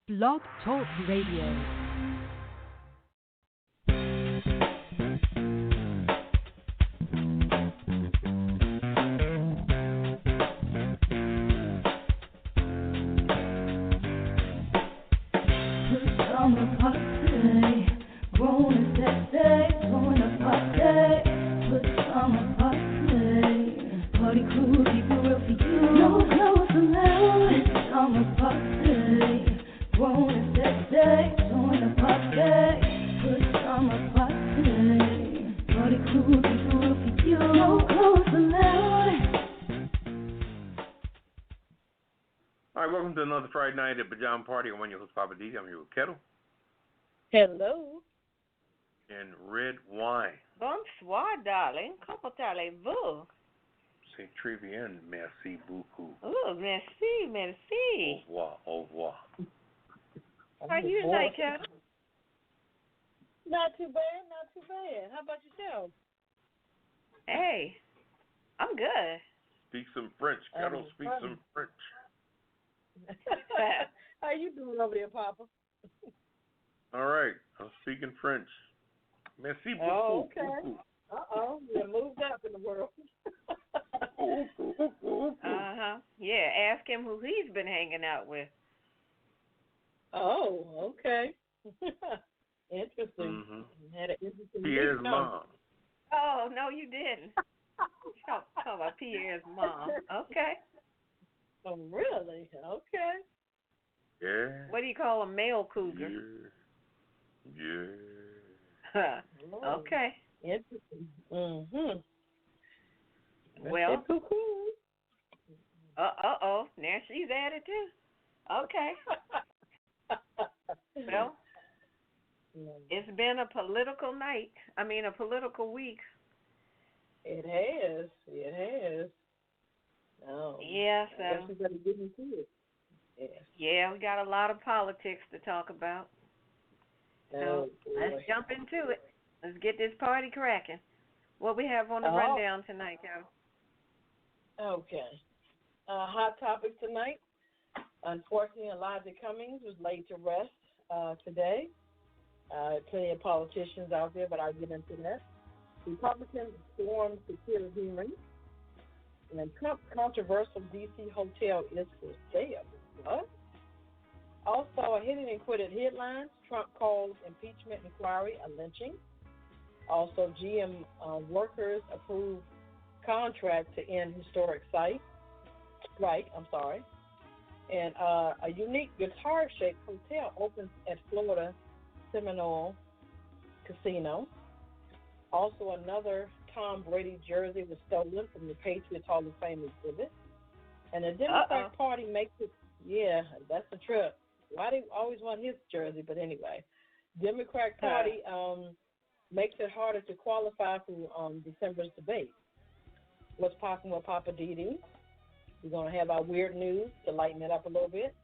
Blog Talk Radio. Another Friday night at Pajama Party. I'm your host, Poppa DD. I'm here with Ketel. Hello. And Redwine. Bonsoir, darling. Comment allez-vous? C'est très bien. Merci beaucoup. Oh, merci, merci. Au revoir, au revoir. How are you tonight, Ketel? Not too bad, not too bad. How about yourself? Hey, I'm good. Speak some French. Ketel, speak some French. How you doing over there, Papa? All right. I'm speaking French. Merci beaucoup. Oh, okay. Uh-oh. You moved up in the world. Uh-huh. Yeah, ask him who he's been hanging out with. Oh, okay. Interesting. Mm-hmm. Had an interesting Pierre's week, mom. Oh, no, you didn't. Talk about Pierre's mom. Okay. Oh, really? Okay. Yeah. What do you call a male cougar? Yeah. Okay. Interesting. Mm-hmm. Well. Uh-oh. Now she's at it too. Okay. Well, it's been a political night. A political week. It has. It has. Oh. Yeah, so. I guess we better get into it. Yeah, we got a lot of politics to talk about. So let's jump into it. Let's get this party cracking. What we have on the rundown tonight, Carol? Okay. Hot topic tonight. Unfortunately, Elijah Cummings was laid to rest today. Plenty of politicians out there, but I'll get into that. Republicans stormed secure hearings. And Trump's controversial D.C. hotel is for sale. What? Also, hidden and quitted headlines. Trump calls impeachment inquiry a lynching. Also, GM workers approve contract to end historic site. Right, I'm sorry. And a unique guitar-shaped hotel opens at Florida Seminole Casino. Also, another Tom Brady jersey was stolen from the Patriots Hall of Fame exhibit. And the Democratic Party makes it, yeah, that's the trip. Why do they always want his jersey? But anyway, Democratic Party makes it harder to qualify for December's debate. What's popping with Poppa DD? We're going to have our weird news to lighten it up a little bit.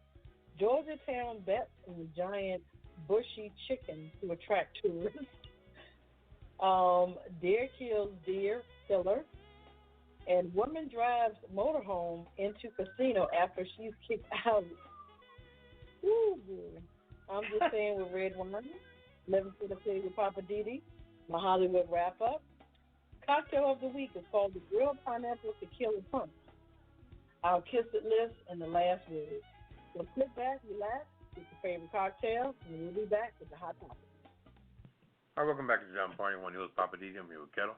Georgia town bets on the giant bushy chicken to attract tourists. Deer kills deer killer. And woman drives motorhome into casino after she's kicked out. Ooh, I'm just saying with Redwine, living for the city with Poppa DD, my Hollywood wrap-up. Cocktail of the week is called the grilled pineapple tequila punch. Our kiss it list and the last word. So sit back, relax, get your favorite cocktail, and we'll be back with the hot topic. All right, welcome back to the Pajama Party. One of Poppa DD. I'm here with Ketel.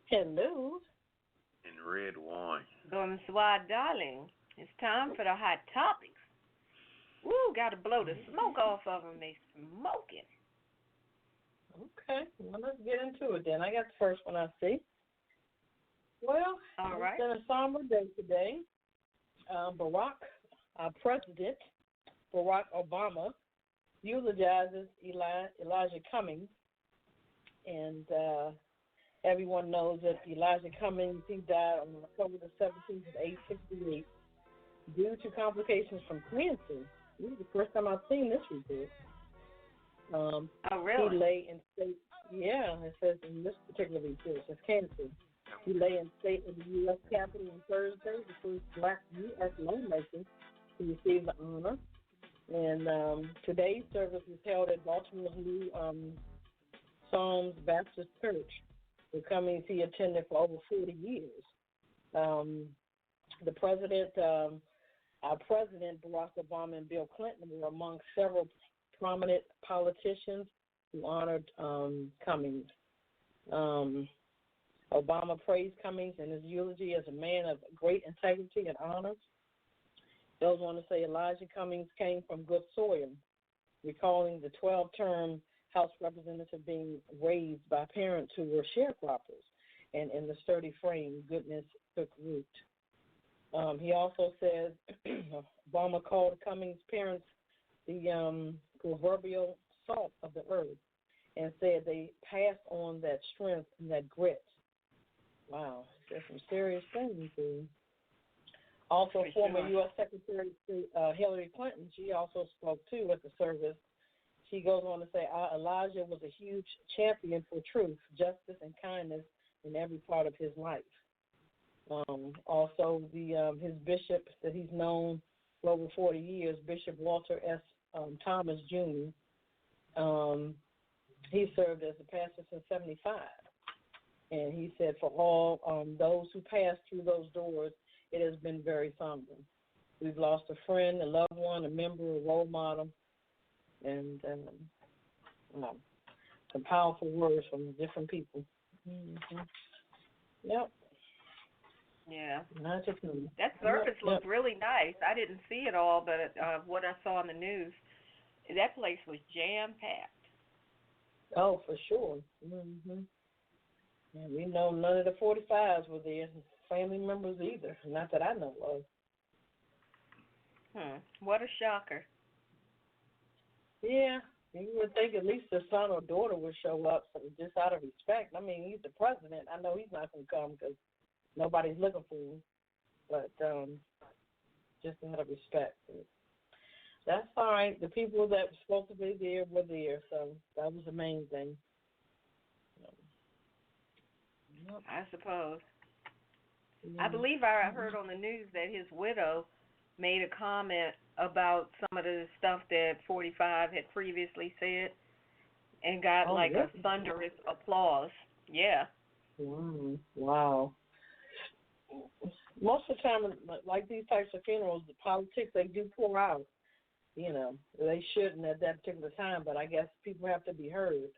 Hello. And Redwine. Bonsoir, darling. It's time for the hot topics. Woo, got to blow the smoke off of them. They smoking. Okay, well, let's get into it then. I got the first one I see. Well, It's been a somber day today. President Barack Obama eulogizes Elijah Cummings, and everyone knows that Elijah Cummings, he died on October the 17th of 868 due to complications from cancer. This is the first time I've seen this report. Really? He lay in state. Yeah, it says in this particular report, it says cancer. He lay in state in the U.S. Capitol on Thursday, the first black U.S. lawmaker to receive the honor. And today's service is held at Baltimore's new Psalms Baptist Church. The Cummings he attended for over 40 years. The president, our president, Barack Obama and Bill Clinton were among several prominent politicians who honored Cummings. Obama praised Cummings in his eulogy as a man of great integrity and honor. Those want to say Elijah Cummings came from good soil, recalling the 12-term House representative being raised by parents who were sharecroppers, and in the sturdy frame, goodness took root. He also says Obama called Cummings' parents the proverbial salt of the earth, and said they passed on that strength and that grit. Wow, there's some serious things here. Also, former U.S. Secretary Hillary Clinton, she also spoke, too, at the service. She goes on to say, Elijah was a huge champion for truth, justice, and kindness in every part of his life. Also, his bishop that he's known for over 40 years, Bishop Walter S. Thomas, Jr., he served as a pastor since 1975. And he said for all those who passed through those doors, it has been very somber. We've lost a friend, a loved one, a member, a role model, and some powerful words from different people. Mm-hmm. Yep. Yeah. Not just me. That service looked really nice. I didn't see it all, but what I saw on the news, that place was jam-packed. Oh, for sure. Mm-hmm. And we know none of the 45s were there, family members either, not that I know of. What a shocker. Yeah, you would think at least the son or daughter would show up, so just out of respect. I mean, he's the president. I know he's not going to come because nobody's looking for him, but just out of respect. That's all right. The people that were supposed to be there were there, so that was the main thing. I suppose. I believe I heard on the news that his widow made a comment about some of the stuff that 45 had previously said and got a thunderous applause. Yeah. Wow. Most of the time, like these types of funerals, the politics, they do pour out. You know, they shouldn't at that particular time, but I guess people have to be heard.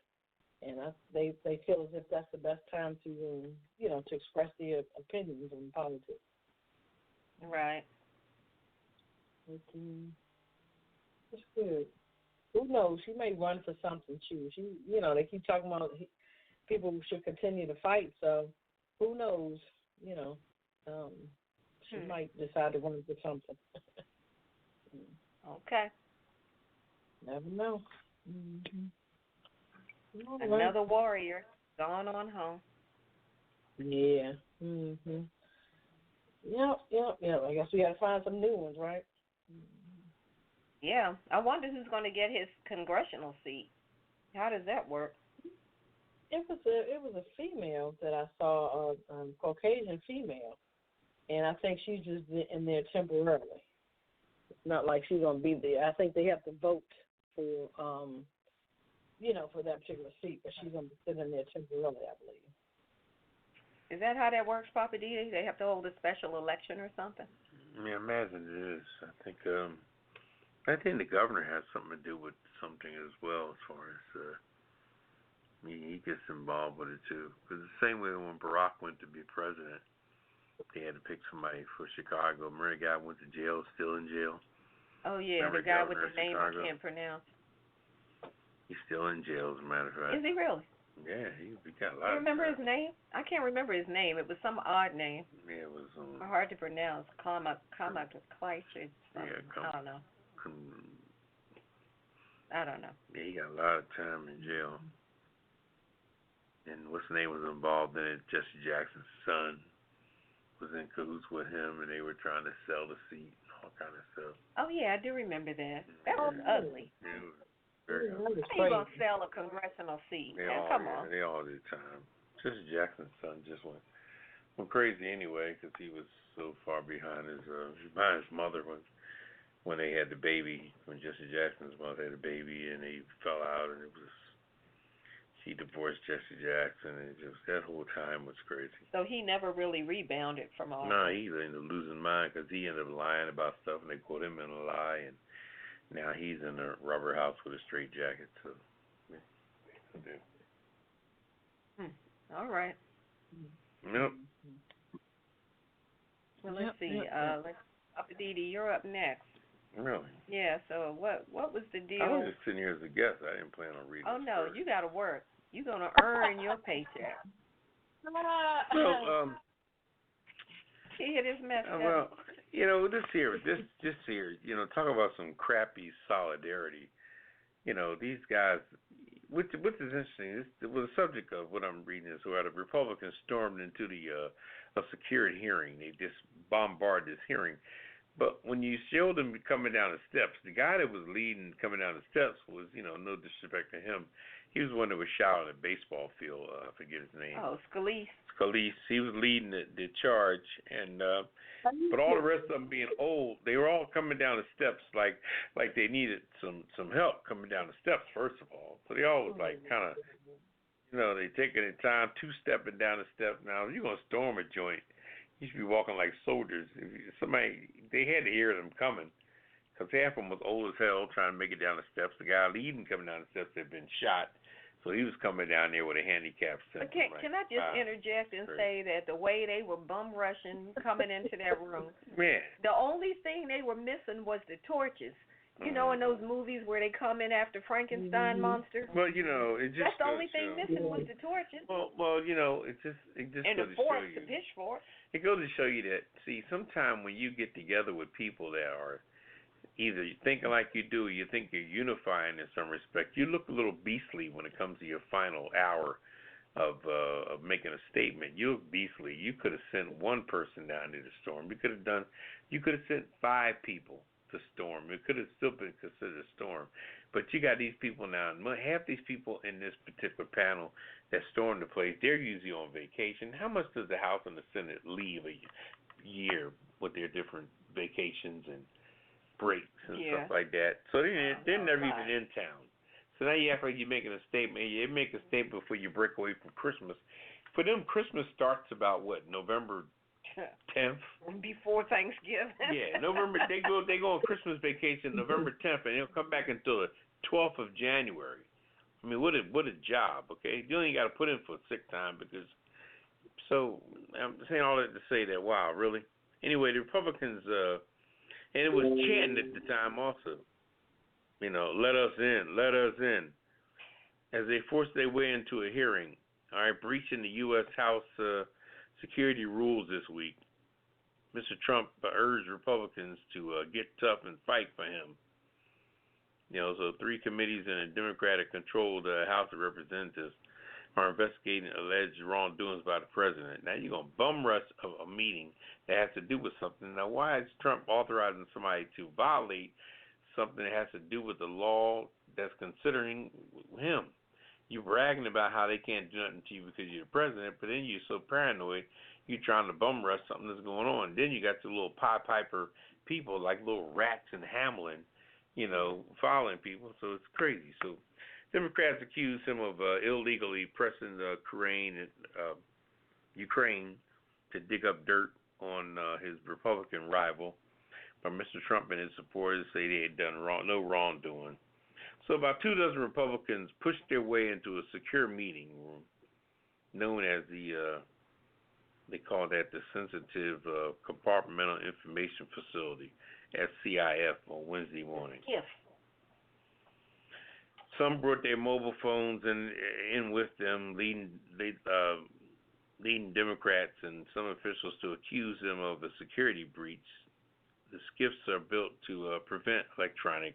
And they feel as if that's the best time to, to express their opinions on politics. Right. It's good. Who knows? She may run for something, too. They keep talking about people should continue to fight, so who knows? She might decide to run for something. Okay. Never know. Mm-hmm. Another warrior gone on home. Yeah. Mhm. Yep. I guess we got to find some new ones, right? Yeah. I wonder who's going to get his congressional seat. How does that work? It was a female that I saw, a Caucasian female, and I think she's just in there temporarily. It's not like she's going to be there. I think they have to vote for for that particular seat, but she's going to be sitting there temporarily, I believe. Is that how that works, Poppa DD? They have to hold a special election or something? Yeah, I imagine it is. I think the governor has something to do with something as well, as far as he gets involved with it too. Because the same way when Barack went to be president, they had to pick somebody for Chicago. Remember the guy went to jail, still in jail? Oh yeah, the guy with the name I can't pronounce. He's still in jail, as a matter of fact. Is he really? Yeah, he got a lot. You remember his name? I can't remember his name. It was some odd name. Yeah, it was hard to pronounce. Kleist or something. Yeah, I don't know. I don't know. Yeah, he got a lot of time in jail. And what's the name was involved in it? Jesse Jackson's son was in cahoots with him, and they were trying to sell the seat and all kind of stuff. Oh yeah, I do remember that. That was ugly. Yeah, it was very ugly. How you gonna sell a congressional seat? Come on. They all did time. Jesse Jackson's son just went crazy anyway because he was so far behind his mother. when they had the baby, when Jesse Jackson's mother had a baby, and they fell out, and she divorced Jesse Jackson, and just that whole time was crazy. So he never really rebounded from all No, that. he ended up losing mind because he ended up lying about stuff, and they caught him in a lie, and now he's in a rubber house with a straight jacket. So, yeah. All right. Yep. Well, let's see. Poppa DD, you're up next. Really? Yeah. So what was the deal? I was just sitting here as a guest. I didn't plan on reading. Oh this no, story. you got to work. You're gonna earn your paycheck. So, He hit his mess up. well, you know, this here, you know, talk about some crappy solidarity. You know, these guys, which is interesting, this was the subject of what I'm reading is where the Republicans stormed into a secured hearing. They just bombarded this hearing. But when you showed them coming down the steps, the guy that was leading coming down the steps was, you know, no disrespect to him, he was one that was shot on a baseball field. I forget his name. Oh, Scalise. Scalise. He was leading the charge, and but all the rest of them being old, they were all coming down the steps like they needed some help coming down the steps. First of all, so they all was like kind of, you know, they taking their time, two-stepping down the steps. Now, if you're gonna storm a joint, you should be walking like soldiers. They had to hear them coming, because half of them was old as hell trying to make it down the steps. The guy leading coming down the steps had been shot, so he was coming down there with a handicap. Can I just interject and say that the way they were bum rushing coming into that room, the only thing they were missing was the torches. You know, in those movies where they come in after Frankenstein monster. Well, you know, it just that's the only thing missing was the torches. Well, you know, it just and goes the to show forks, you. the pitchforks. It goes to show you that, see, sometime when you get together with people that are either thinking like you do, or you think you're unifying in some respect, you look a little beastly when it comes to your final hour of making a statement. You look beastly. You could have sent one person down to the storm. You could have sent 5 people to storm. It could have still been considered a storm. But you got these people now, and half these people in this particular panel that stormed the place, they're usually on vacation. How much does the House and the Senate leave a year with their different vacations and breaks and stuff like that? So they're never even in town. So now you act like you're making a statement. You make a statement before you break away from Christmas. For them, Christmas starts about what, November 10th? Before Thanksgiving. Yeah, November. They go on Christmas vacation November 10th, and they'll come back until the 12th of January. I mean, what a job, okay? You only got to put in for sick time because. So I'm saying all that to say that, wow, really. Anyway, the Republicans, and it was chanting at the time also. You know, let us in, as they forced their way into a hearing. All right, breaching the U.S. House security rules this week. Mr. Trump urged Republicans to get tough and fight for him. You know, so 3 committees in a Democratic-controlled House of Representatives are investigating alleged wrongdoings by the president. Now you're going to bum rush a meeting that has to do with something. Now, why is Trump authorizing somebody to violate something that has to do with the law that's considering him? You're bragging about how they can't do nothing to you because you're the president, but then you're so paranoid, you're trying to bum rush something that's going on. Then you got the little Pied Piper people like little rats in Hamlin, you know, following people. So it's crazy. So Democrats accuse him of illegally pressing Ukraine to dig up dirt on his Republican rival. But Mr. Trump and his supporters say they had done no wrongdoing. So about 24 Republicans pushed their way into a secure meeting room known as they call that the Sensitive Compartmental Information Facility, SCIF, on Wednesday morning. Yes. Some brought their mobile phones in with them, leading Democrats and some officials to accuse them of a security breach. The skiffs are built to prevent electronic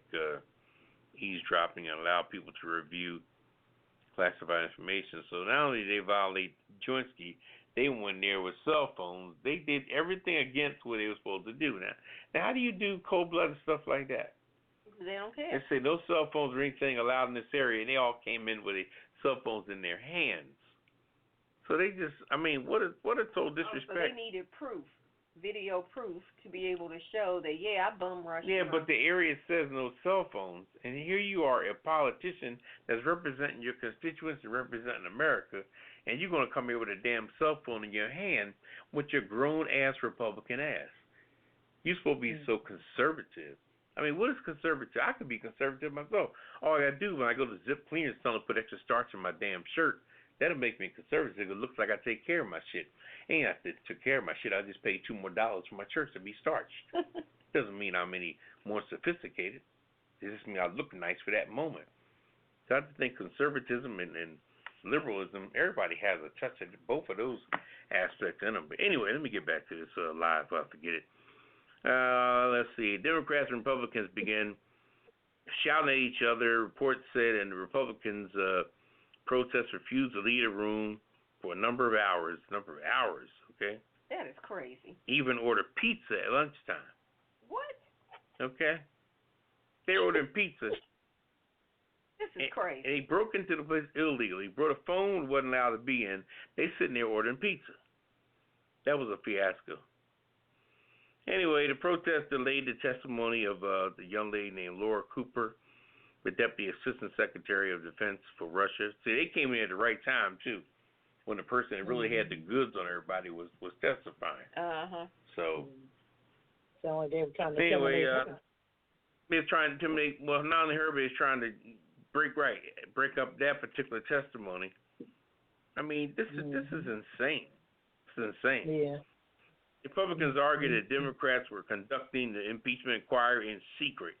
eavesdropping and allow people to review classified information. So not only did they violate Joinski, they went there with cell phones. They did everything against what they were supposed to do. Now how do you do cold-blooded stuff like that? They don't care. They say no cell phones or anything allowed in this area, and they all came in with their cell phones in their hands. So they just, I mean, what a total disrespect. So they needed proof. video proof to be able to show that, I bum rushed Yeah, Trump. but the area says no cell phones, and here you are, a politician that's representing your constituents and representing America, and you're going to come here with a damn cell phone in your hand with your grown-ass Republican ass. You're supposed to be so conservative. I mean, what is conservative? I could be conservative myself. All I got to do when I go to Zip Cleaners, tell them to put extra starch in my damn shirt. That'll make me conservative. It looks like I take care of my shit. Ain't I took care of my shit. I just paid $2 more for my church to be starched. Doesn't mean I'm any more sophisticated. It just means I look nice for that moment. So I think conservatism and liberalism, everybody has a touch of both of those aspects in them. But anyway, let me get back to this live if I forget it. Let's see. Democrats and Republicans began shouting at each other. Reports said, and the Republicans protest refused to leave the room for a number of hours, okay? That is crazy. Even ordered pizza at lunchtime. What? Okay? They ordered pizza. This is crazy. And they broke into the place illegally, brought a phone wasn't allowed to be in. They sitting there ordering pizza. That was a fiasco. Anyway, the protest delayed the testimony of the young lady named Laura Cooper, the Deputy Assistant Secretary of Defense for Russia. See, they came in at the right time, too, when the person that really had the goods on everybody was testifying. So like they were trying to anyway, they're trying to intimidate, well, not only her, but he's trying to break up that particular testimony. I mean, this is insane. This is insane. Yeah. Republicans argued that Democrats were conducting the impeachment inquiry in secret.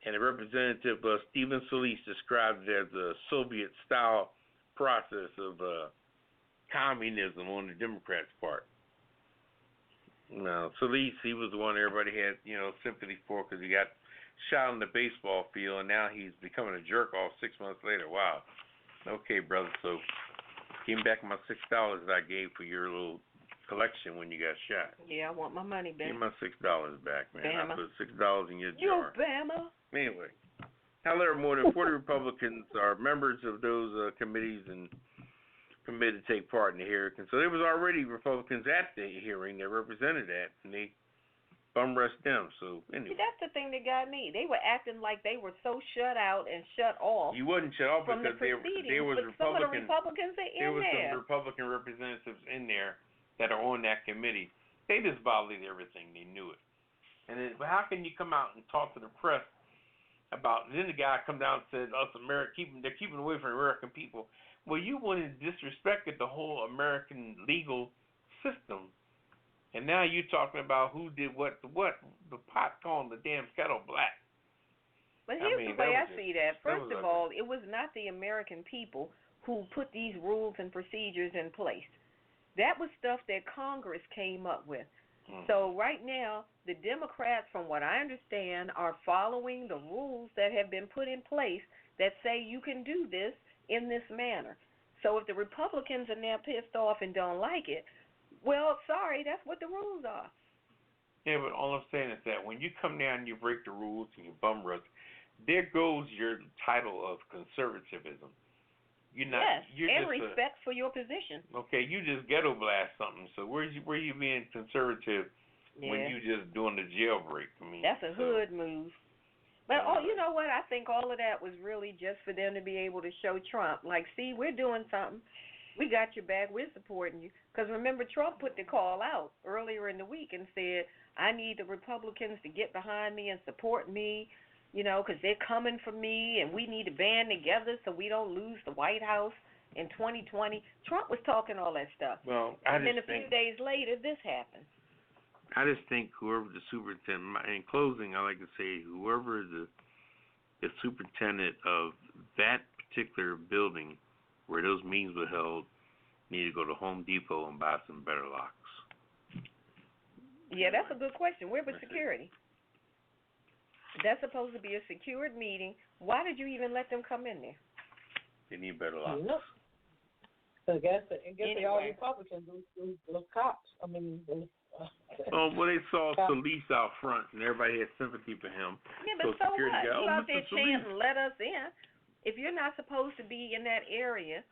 And the representative Stephen Solis described it as a Soviet-style process of communism on the Democrats' part. Now, Solis, he was the one everybody had, sympathy for because he got shot on the baseball field, and now he's becoming a jerk-off 6 months later. Wow. Okay, brother, so give me back my $6 that I gave for your little collection when you got shot. Yeah, I want my money back. Give me my $6 back, man. Bama. I put $6 in your jar. You Bama. Anyway, however, more than 40 Republicans are members of those committees and committed to take part in the hearing. And so there was already Republicans at the hearing that represented that, and they bum rushed them. So anyway. See, that's the thing that got me. They were acting like they were so shut out and shut off. You wasn't shut off from because the there was but some of the Republicans are in there was there. some Republican representatives in there that are on that committee. They just violated everything. They knew it. And then, but how can you come out and talk to the press about? And then the guy come down and said, "Us they're keeping away from American people." Well, you went and disrespected the whole American legal system, and now you're talking about who did what. The pot calling the damn kettle black. But here's the way I see that. First of all, it was not the American people who put these rules and procedures in place. That was stuff that Congress came up with. So right now, the Democrats, from what I understand, are following the rules that have been put in place that say you can do this in this manner. So if the Republicans are now pissed off and don't like it, well, sorry, that's what the rules are. Yeah, but all I'm saying is that when you come down and you break the rules and you bum rush, there goes your title of conservatism. You're not. Yes, you're and just respect for your position. Okay, you just ghetto blast something. So where you being conservative when you just doing the jailbreak? I mean, that's a hood move. But you know what? I think all of that was really just for them to be able to show Trump, like, see, we're doing something. We got your back. We're supporting you. Because remember, Trump put the call out earlier in the week and said, I need the Republicans to get behind me and support me, because they're coming for me, and we need to band together so we don't lose the White House in 2020. Trump was talking all that stuff. Well, and then a few days later, this happened. I just think whoever the superintendent, in closing, I like to say whoever the superintendent of that particular building where those meetings were held need to go to Home Depot and buy some better locks. Yeah, that's a good question. Where was security? That's supposed to be a secured meeting. Why did you even let them come in there? They need better locks. No. I guess they all Republicans, those cops. I mean, well, they saw Solis out front, and everybody had sympathy for him. Yeah, but so what? You out there chanting, let us in. If you're not supposed to be in that area,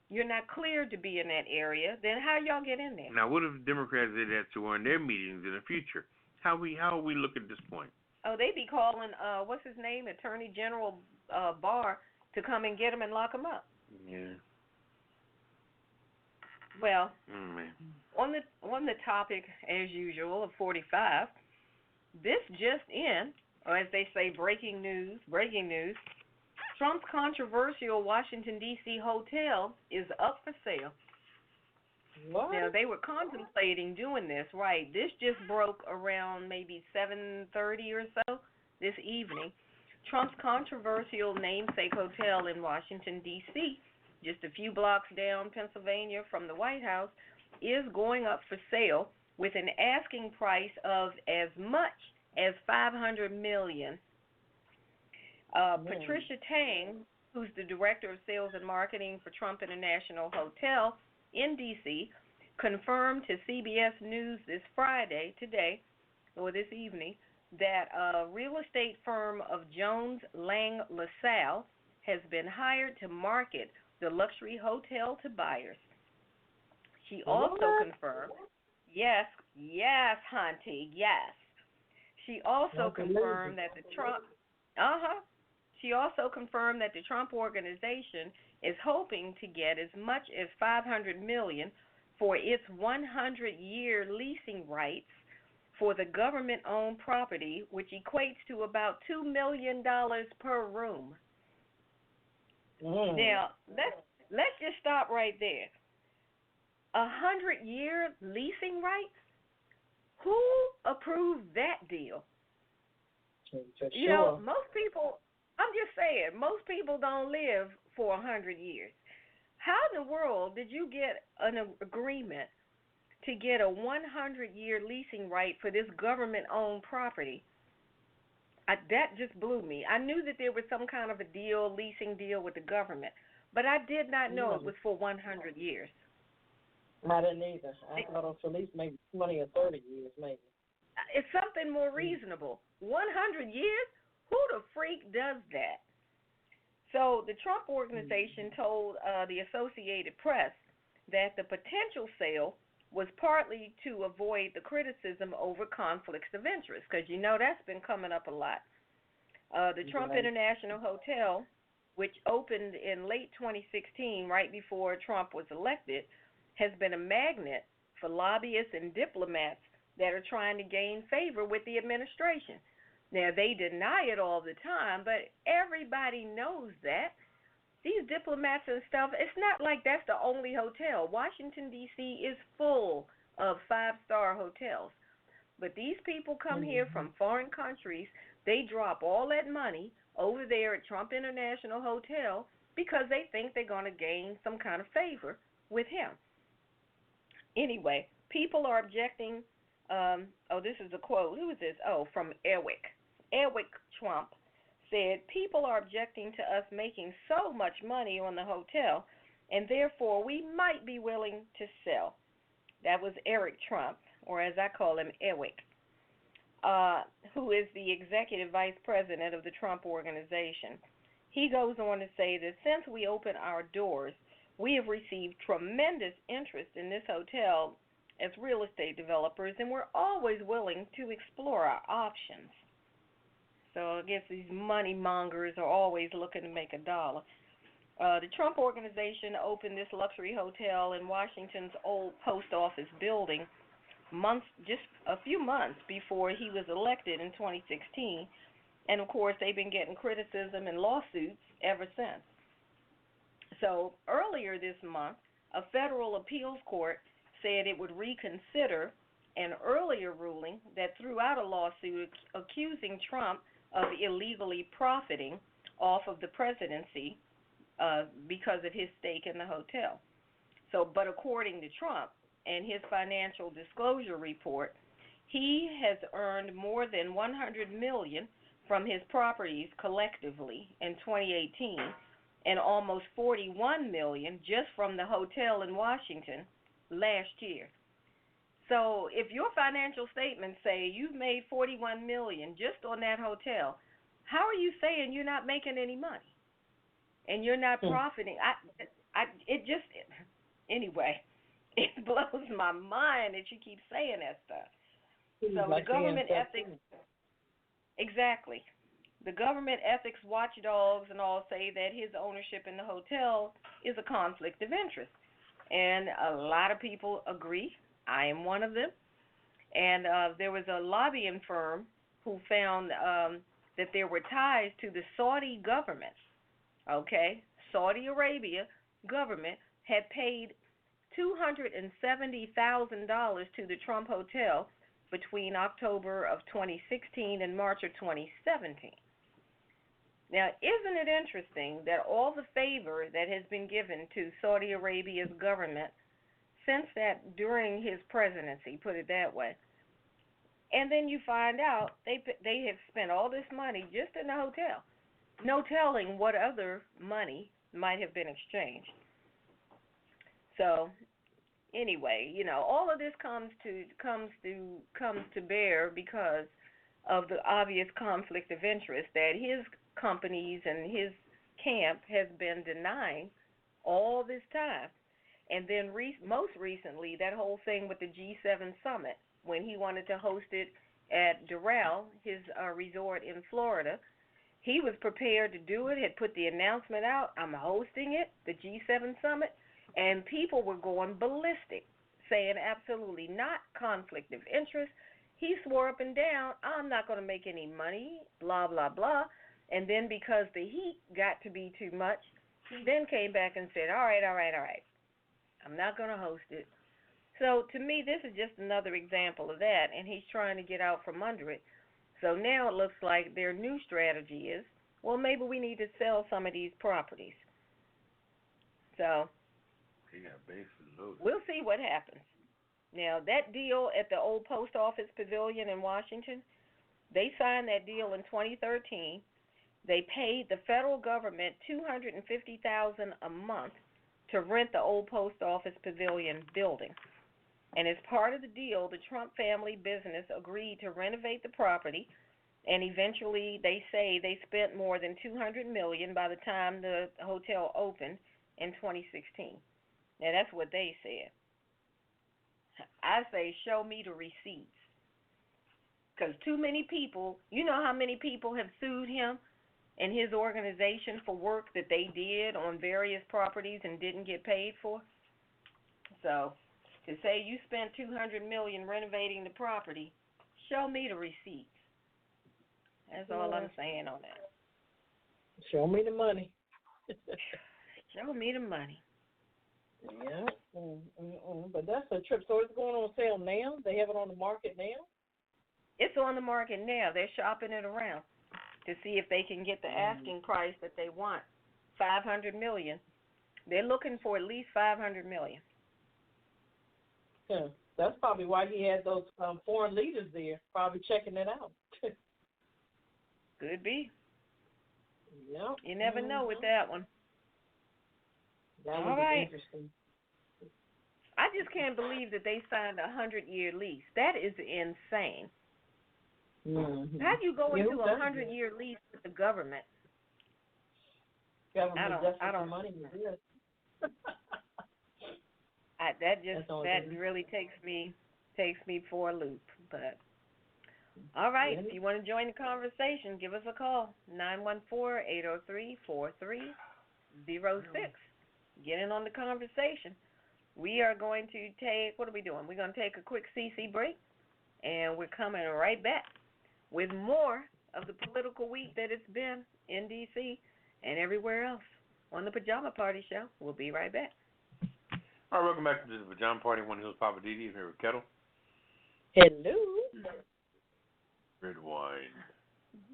you're not cleared to be in that area, then how y'all get in there? Now, what if Democrats did that to in their meetings in the future? How we look at this point? Oh, they be calling what's his name, Attorney General Barr, to come and get him and lock him up. Yeah. Well, Man. on the topic as usual of 45, this just in, or as they say, breaking news. Trump's controversial Washington D.C. hotel is up for sale. What? Now, they were contemplating doing this, right? This just broke around maybe 7:30 or so this evening. Trump's controversial namesake hotel in Washington, D.C., just a few blocks down Pennsylvania from the White House, is going up for sale with an asking price of as much as $500 million. Patricia Tang, who's the director of sales and marketing for Trump International Hotel in D.C., confirmed to CBS News this evening, that a real estate firm of Jones Lang LaSalle has been hired to market the luxury hotel to buyers. She also confirmed, yes, Hunty, yes. She also confirmed that the Trump organization is hoping to get as much as $500 million for its 100-year leasing rights for the government-owned property, which equates to about $2 million per room. Now, let's just stop right there. 100-year leasing rights? Who approved that deal? You know, most people, I'm just saying, most people don't live for 100 years. How in the world did you get an agreement to get a 100-year leasing right for this government-owned property? That just blew me. I knew that there was some kind of a leasing deal with the government, but I did not know it was for 100 years. I didn't either. I thought it was at least maybe 20 or 30 years, maybe. It's something more reasonable. 100 years? Who the freak does that? So the Trump organization told the Associated Press that the potential sale was partly to avoid the criticism over conflicts of interest, because you know that's been coming up a lot. The Trump International Hotel, which opened in late 2016, right before Trump was elected, has been a magnet for lobbyists and diplomats that are trying to gain favor with the administration. Now, they deny it all the time, but everybody knows that. These diplomats and stuff, it's not like that's the only hotel. Washington, D.C. is full of five-star hotels. But these people come here from foreign countries. They drop all that money over there at Trump International Hotel because they think they're going to gain some kind of favor with him. Anyway, people are objecting. This is a quote. Who is this? From Erwick. Erwick Trump said, people are objecting to us making so much money on the hotel, and therefore we might be willing to sell. That was Eric Trump, or as I call him, Erwick, who is the executive vice president of the Trump organization. He goes on to say that since we opened our doors, we have received tremendous interest in this hotel as real estate developers, and we're always willing to explore our options. So I guess these money mongers are always looking to make a dollar. The Trump organization opened this luxury hotel in Washington's old post office building just a few months before he was elected in 2016. And, of course, they've been getting criticism and lawsuits ever since. So earlier this month, a federal appeals court said it would reconsider an earlier ruling that threw out a lawsuit accusing Trump of illegally profiting off of the presidency because of his stake in the hotel. But according to Trump and his financial disclosure report, he has earned more than $100 million from his properties collectively in 2018, and almost $41 million just from the hotel in Washington last year. So if your financial statements say you've made $41 million just on that hotel, how are you saying you're not making any money and you're not profiting? Anyway, it blows my mind that you keep saying that stuff. So like the government ethics, exactly. The government ethics watchdogs and all say that his ownership in the hotel is a conflict of interest. And a lot of people agree. I am one of them. And there was a lobbying firm who found that there were ties to the Saudi government. Okay? Saudi Arabia government had paid $270,000 to the Trump Hotel between October of 2016 and March of 2017. Now, isn't it interesting that all the favor that has been given to Saudi Arabia's government since that during his presidency, put it that way, and then you find out they have spent all this money just in the hotel, no telling what other money might have been exchanged. So, anyway, all of this comes to bear because of the obvious conflict of interest that his companies and his camp has been denying all this time. And then most recently, that whole thing with the G7 summit, when he wanted to host it at Doral, his resort in Florida, he was prepared to do it, had put the announcement out, I'm hosting it, the G7 summit, and people were going ballistic, saying absolutely not, conflict of interest. He swore up and down, I'm not going to make any money, blah, blah, blah. And then because the heat got to be too much, he then came back and said, all right, I'm not going to host it. So to me, this is just another example of that, and he's trying to get out from under it. So now it looks like their new strategy is, well, maybe we need to sell some of these properties. So we'll see what happens. Now, that deal at the old post office pavilion in Washington, they signed that deal in 2013. They paid the federal government $250,000 a month to rent the old post office pavilion building. And as part of the deal, the Trump family business agreed to renovate the property, and eventually they say they spent more than $200 million by the time the hotel opened in 2016. Now, that's what they said. I say, show me the receipts. Because too many people, you know how many people have sued him and his organization for work that they did on various properties and didn't get paid for? So, to say you spent $200 million renovating the property, show me the receipts. That's all I'm saying on that. Show me the money. Show me the money. Yeah. But that's a trip. So it's going on sale now? They have it on the market now? It's on the market now. They're shopping it around to see if they can get the asking price that they want, $500 million. They're looking for at least $500 million. Yeah, that's probably why he had those foreign leaders there, probably checking it out. Could be. Yep. You never know with that one. That All would right. be interesting. I just can't believe that they signed a 100-year lease. That is insane. Mm-hmm. How do you go into a 100-year lease with the government? Government I don't money to do it. That really takes me for a loop. But all right, if you want to join the conversation, give us a call, 914-803-4306. Get in on the conversation. We are going to take, what are we doing? We're going to take a quick CC break, and we're coming right back with more of the political week that it's been in D.C. and everywhere else on the Pajama Party Show. We'll be right back. All right, welcome back to the Pajama Party. One Hills Poppa DD here with Ketel. Hello. Redwine.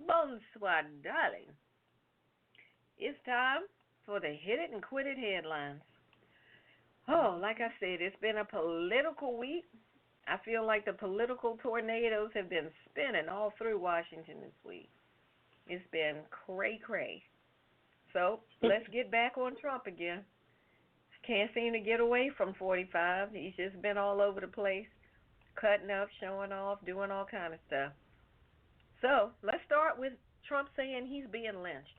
Bonsoir, darling. It's time for the Hit It and Quit It headlines. Oh, like I said, it's been a political week. I feel like the political tornadoes have been spinning all through Washington this week. It's been cray-cray. So let's get back on Trump again. Can't seem to get away from 45. He's just been all over the place, cutting up, showing off, doing all kind of stuff. So let's start with Trump saying he's being lynched.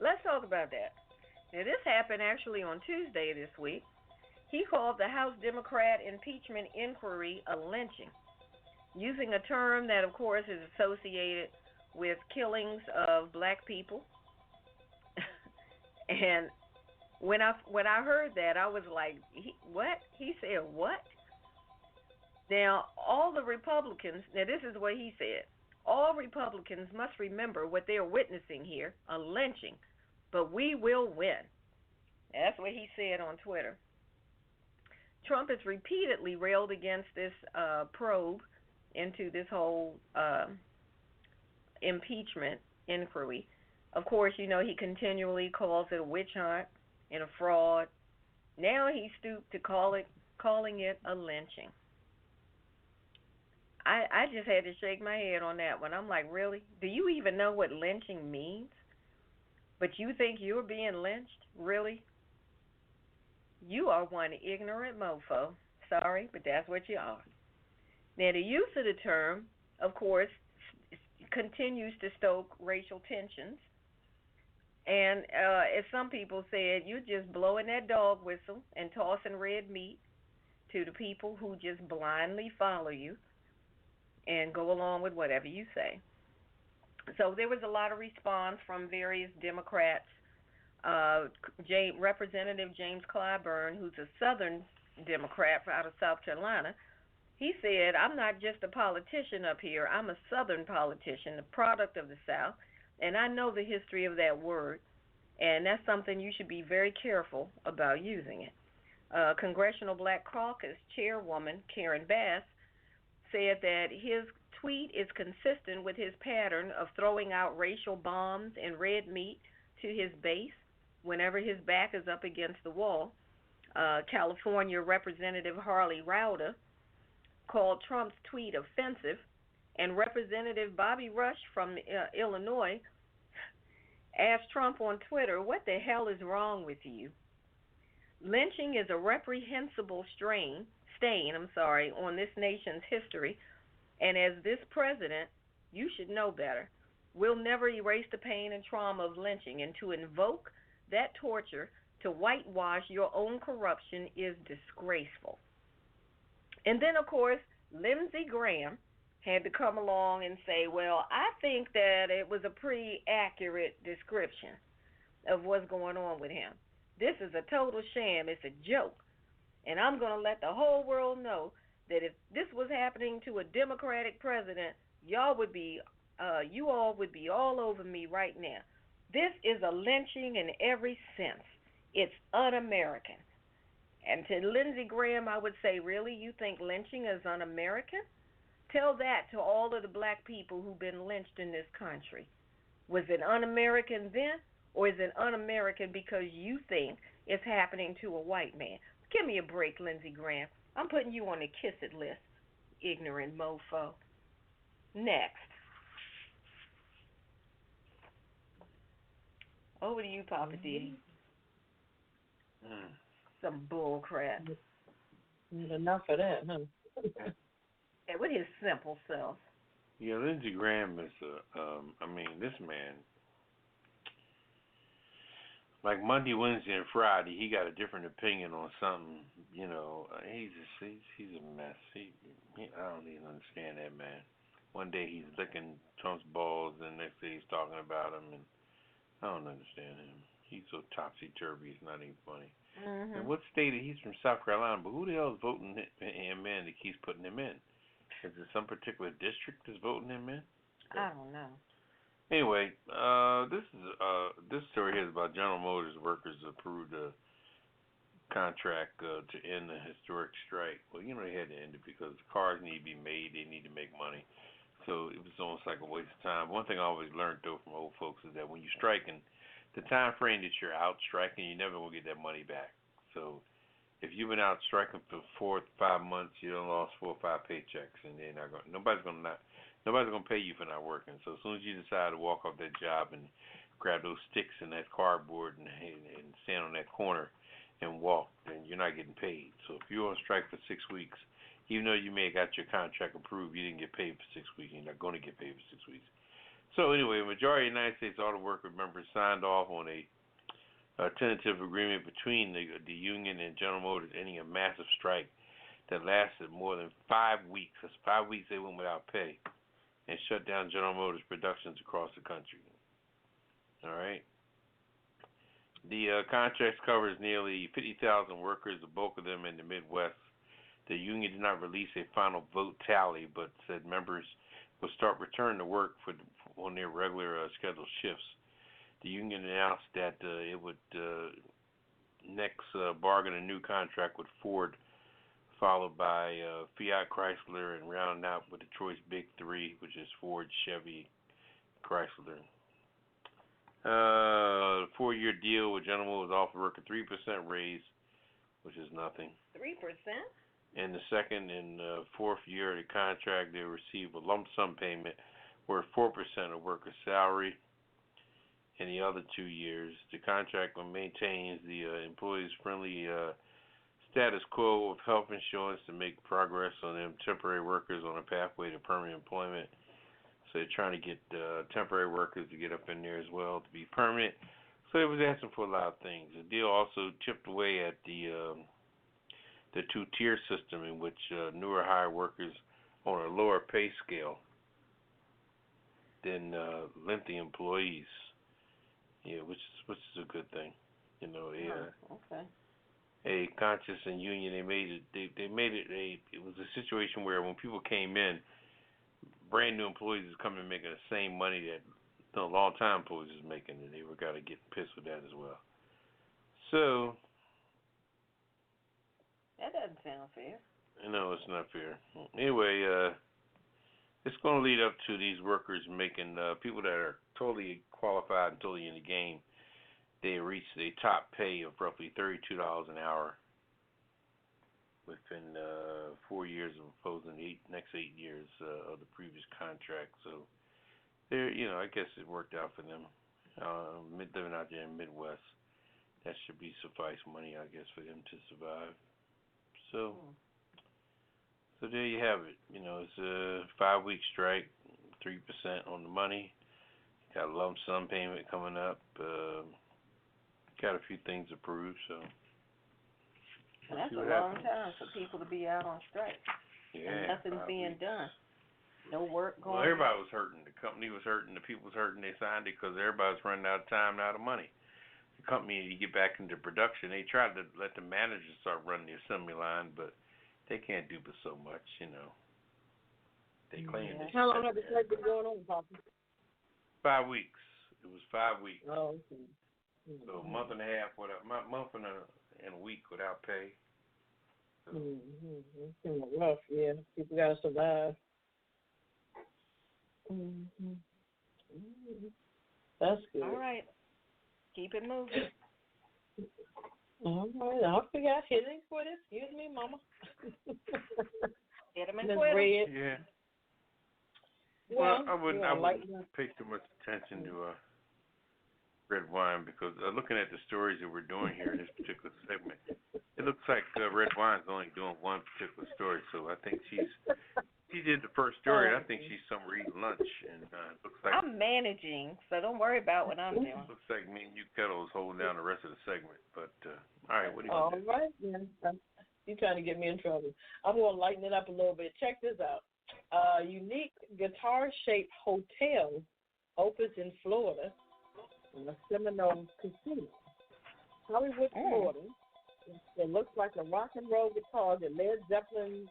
Let's talk about that. Now, this happened actually on Tuesday this week. He called the House Democrat impeachment inquiry a lynching, using a term that, of course, is associated with killings of black people. And when I heard that, I was like, what? He said what? Now, all the Republicans, now this is what he said. All Republicans must remember what they're witnessing here, a lynching, but we will win. That's what he said on Twitter. Trump has repeatedly railed against this probe into this whole impeachment inquiry. Of course, you know, he continually calls it a witch hunt and a fraud. Now he stooped to calling it a lynching. I just had to shake my head on that one. I'm like, really? Do you even know what lynching means? But you think you're being lynched? Really? You are one ignorant mofo. Sorry, but that's what you are. Now, the use of the term, of course, continues to stoke racial tensions. And as some people said, you're just blowing that dog whistle and tossing red meat to the people who just blindly follow you and go along with whatever you say. So there was a lot of response from various Democrats. Representative James Clyburn, who's a Southern Democrat out of South Carolina, he said, I'm not just a politician up here. I'm a Southern politician, a product of the South, and I know the history of that word, and that's something you should be very careful about using it. Congressional Black Caucus Chairwoman Karen Bass said that his tweet is consistent with his pattern of throwing out racial bombs and red meat to his base whenever his back is up against the wall. California Representative Harley Rowder called Trump's tweet offensive, and Representative Bobby Rush from Illinois asked Trump on Twitter, what the hell is wrong with you? Lynching is a reprehensible stain on this nation's history, and as this president, you should know better. We'll never erase the pain and trauma of lynching, and to invoke that torture to whitewash your own corruption is disgraceful. And then, of course, Lindsey Graham had to come along and say, well, I think that it was a pretty accurate description of what's going on with him. This is a total sham. It's a joke. And I'm going to let the whole world know that if this was happening to a Democratic president, you all would be all over me right now. This is a lynching in every sense. It's un-American. And to Lindsey Graham, I would say, really, you think lynching is un-American? Tell that to all of the black people who've been lynched in this country. Was it un-American then, or is it un-American because you think it's happening to a white man? Give me a break, Lindsey Graham. I'm putting you on the kiss it list, ignorant mofo. Next. Over to you, Poppa DD. Some bull crap. Enough of that, huh? And with his simple self. Yeah, Lindsey Graham is this man, like Monday, Wednesday, and Friday, he got a different opinion on something. You know, he's a mess. I don't even understand that man. One day he's licking Trump's balls, and the next day he's talking about him, and I don't understand him. He's so topsy-turvy, it's not even funny. Mm-hmm. And what state? He's from South Carolina, but who the hell is voting him in that keeps putting him in? Is it some particular district that's voting him in? I don't know. Anyway, this story here is about General Motors workers approved a contract to end the historic strike. Well, you know they had to end it because cars need to be made. They need to make money. So it was almost like a waste of time. One thing I always learned, though, from old folks is that when you're striking, the time frame that you're out striking, you're never going to get that money back. So if you've been out striking for 4 to 5 months, you done lost 4 or 5 paychecks, and nobody's going to pay you for not working. So as soon as you decide to walk off that job and grab those sticks and that cardboard and stand on that corner and walk, then you're not getting paid. So if you're on strike for 6 weeks, even though you may have got your contract approved, you didn't get paid for 6 weeks. You're not going to get paid for 6 weeks. So anyway, the majority of the United States Auto Worker members signed off on a a tentative agreement between the union and General Motors ending a massive strike that lasted more than 5 weeks. That's 5 weeks they went without pay and shut down General Motors productions across the country. All right. The contract covers nearly 50,000 workers, the bulk of them in the Midwest. The union did not release a final vote tally, but said members will start returning to work on their regular scheduled shifts. The union announced that it would next bargain a new contract with Ford, followed by Fiat Chrysler, and rounding out with Detroit's Big Three, which is Ford, Chevy, Chrysler. The 4-year deal with General Motors offered work a 3% raise, which is nothing. 3%? In the second and fourth year of the contract, they receive a lump sum payment worth 4% of workers' salary. In the other 2 years, the contract maintains the employees' friendly status quo of health insurance to make progress on them temporary workers on a pathway to permanent employment. So they're trying to get temporary workers to get up in there as well to be permanent. So it was asking for a lot of things. The deal also chipped away at the two-tier system in which newer hire workers on a lower pay scale than lengthy employees. Yeah, which is a good thing. You know, a conscious and union, they made it it was a situation where when people came in, brand new employees is coming and making the same money that long time employees is making, and they were gotta get pissed with that as well. So that doesn't sound fair. No, it's not fair. Anyway, it's going to lead up to these workers making people that are totally qualified and totally in the game. They reach the top pay of roughly $32 an hour within 4 years of opposing the next 8 years of the previous contract. So, I guess it worked out for them. Living out there in the Midwest, that should be suffice money, I guess, for them to survive. So there you have it. It's a 5-week strike, 3% on the money. Got a lump sum payment coming up. Got a few things approved, so. And that's a long time for people to be out on strike. Yeah. And nothing's being done. No work going on. Well, everybody was hurting. The company was hurting. The people was hurting. They signed it because everybody's running out of time and out of money. The company, you get back into production, they tried to let the managers start running the assembly line, but they can't do but so much, They claim that. How long has the strike been going on, Papa? 5 weeks. It was 5 weeks. Oh, okay. So a month and a half month and a week without pay. So. It's kind of rough, yeah. People got to survive. That's good. All right. Keep it moving. All right. I'll figure out hit him for this. Excuse me, Mama. Hit him and quit him. Yeah. Well, I wouldn't pay too much attention to Redwine because looking at the stories that we're doing here in this particular segment, it looks like Redwine's only doing one particular story. So I think she did the first story. I think she's somewhere eating lunch, and it looks like I'm managing, so don't worry about what I'm doing. Looks like me and you, Ketel, is holding down the rest of the segment. But all right, what do you want to do? All right, then. You're trying to get me in trouble. I'm going to lighten it up a little bit. Check this out. Unique guitar-shaped hotel opens in Florida, in a Seminole casino. Hollywood, Florida. It looks like a rock and roll guitar that Led Zeppelin,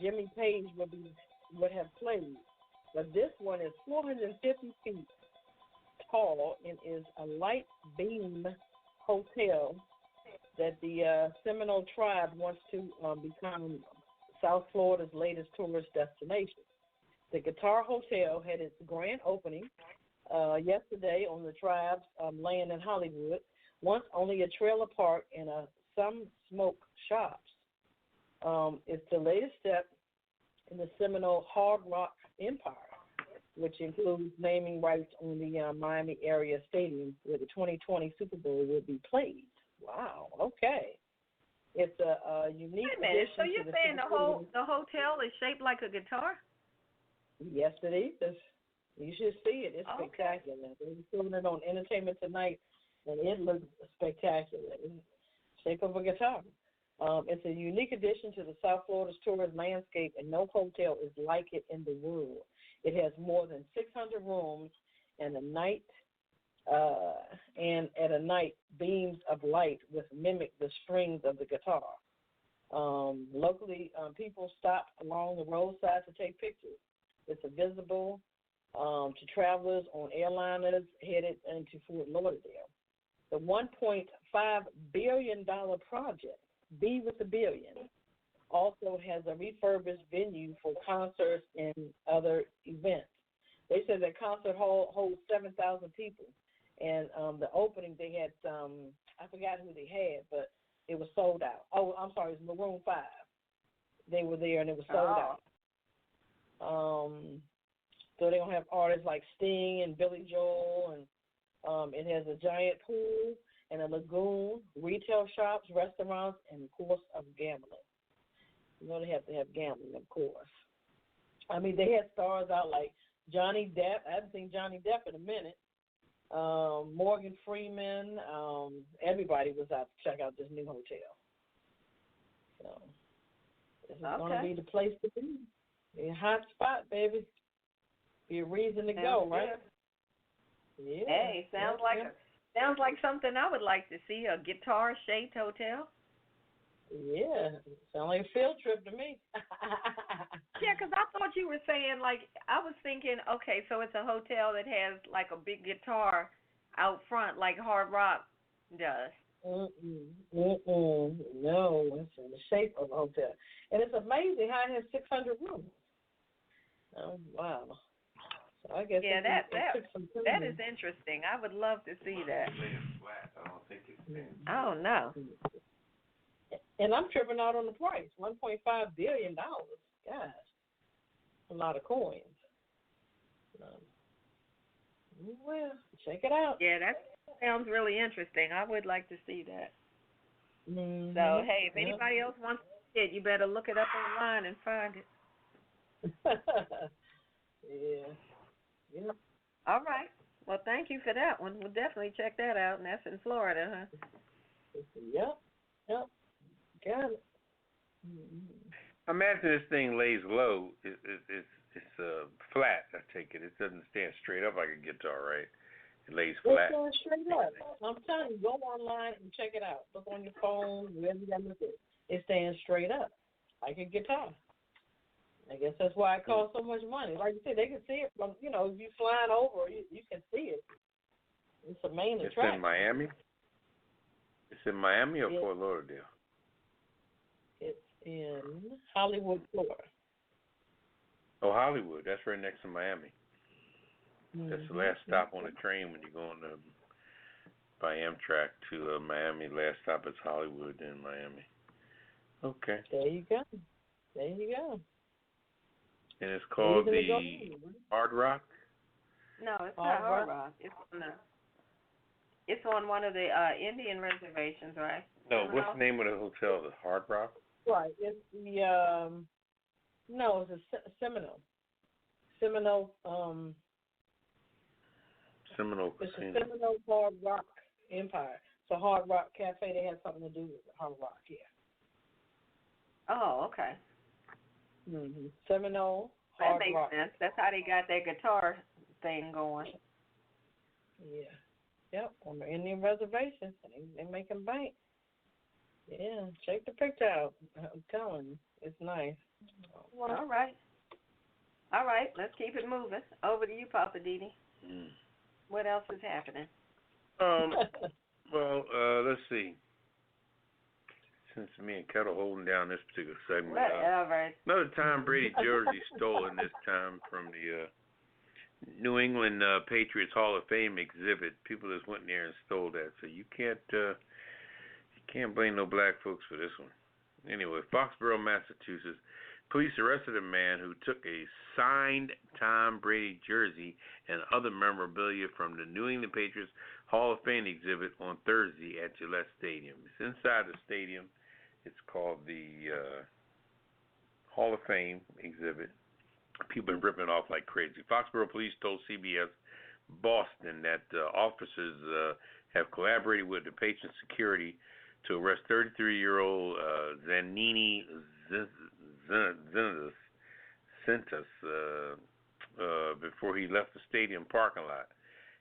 Jimmy Page would have played. But this one is 450 feet tall and is a light beam hotel that the Seminole tribe wants to become South Florida's latest tourist destination. The Guitar Hotel had its grand opening yesterday on the tribe's land in Hollywood, once only a trailer park and some smoke shops. It's the latest step in the Seminole Hard Rock Empire, which includes naming rights on the Miami area stadium where the 2020 Super Bowl will be played. Wow, okay. It's a unique. Wait a minute, so you're saying the hotel is shaped like a guitar? Yes, it is. You should see it. It's spectacular. They're filming it on Entertainment Tonight and it looks spectacular. It's the shape of a guitar. It's a unique addition to the South Florida's tourist landscape, and no hotel is like it in the world. It has more than 600 rooms, and at night, beams of light which mimic the strings of the guitar. Locally, people stop along the roadside to take pictures. It's visible to travelers on airliners headed into Fort Lauderdale. The $1.5 billion project, B with a billion, also has a refurbished venue for concerts and other events. They said that concert hall holds 7,000 people. And the opening, they had, I forgot who they had, but it was sold out. Oh, I'm sorry, it was Maroon 5. They were there, and it was sold out. So they're going to have artists like Sting and Billy Joel, and it has a giant pool and a lagoon, retail shops, restaurants, and, of course, of gambling. You know they have to have gambling, of course. I mean, they had stars out like Johnny Depp. I haven't seen Johnny Depp in a minute. Morgan Freeman, everybody was out to check out this new hotel. So this is going to be the place to be. Be a hot spot, baby. Be a reason to go, right? Yeah. Hey, sounds like something I would like to see, a guitar-shaped hotel. Yeah, sounds like a field trip to me. Yeah, because I thought you were saying, like, I was thinking, okay, so it's a hotel that has, like, a big guitar out front, like Hard Rock does. No, it's in the shape of a hotel. And it's amazing how it has 600 rooms. Oh, wow. So I guess that is interesting. I would love to see that. I don't think it's Oh, no. And I'm tripping out on the price, $1.5 billion. Gosh, a lot of coins. Well, check it out. Yeah, that sounds really interesting. I would like to see that. Mm-hmm. So, hey, if anybody else wants to see it, you better look it up online and find it. Yeah. All right. Well, thank you for that one. We'll definitely check that out, and that's in Florida, huh? Yep. Got it. Mm-hmm. Imagine this thing lays low. It's flat. I take it. It doesn't stand straight up like a guitar, right? It lays flat. It stands straight up. I'm telling you, go online and check it out. Look on your phone, wherever you got to look at it. It stands straight up like a guitar. I guess that's why it costs so much money. Like you said, they can see it from, if you're flying over, you can see it. It's a main attraction. It's in Miami? It's in Miami or Fort Lauderdale? It's in Hollywood, Florida. Oh, Hollywood. That's right next to Miami. Mm-hmm. That's the last stop on the train when you're going by Amtrak to Miami. Last stop is Hollywood, then Miami. Okay. There you go. And it's called the Hard Rock? No, it's not Hard Rock. It's on one of the Indian reservations, right? No, what's the name of the hotel? The Hard Rock? Right. It's the it's a Seminole. Seminole It's Casino. a Seminole Hard Rock Empire. It's a Hard Rock Cafe. They have something to do with Hard Rock, yeah. Oh, okay. Mm-hmm. Seminole Hard Rock. That makes sense. That's how they got their guitar thing going. Yeah. Yep, on the Indian reservations. They making bank. Yeah, check the picture out. I'm telling you, it's nice. Well, all right, let's keep it moving. Over to you, Poppa DD. What else is happening? Well, let's see. Since me and Ketel holding down this particular segment. Whatever. Another Tom Brady jersey stolen this time from the New England Patriots Hall of Fame exhibit. People just went in there and stole that. So you can't blame no black folks for this one. Anyway, Foxborough, Massachusetts, police arrested a man who took a signed Tom Brady jersey and other memorabilia from the New England Patriots Hall of Fame exhibit on Thursday at Gillette Stadium. It's inside the stadium. It's called the Hall of Fame exhibit. People been ripping it off like crazy. Foxborough police told CBS Boston that officers have collaborated with the patient security to arrest 33-year-old Zanini Zentas before he left the stadium parking lot.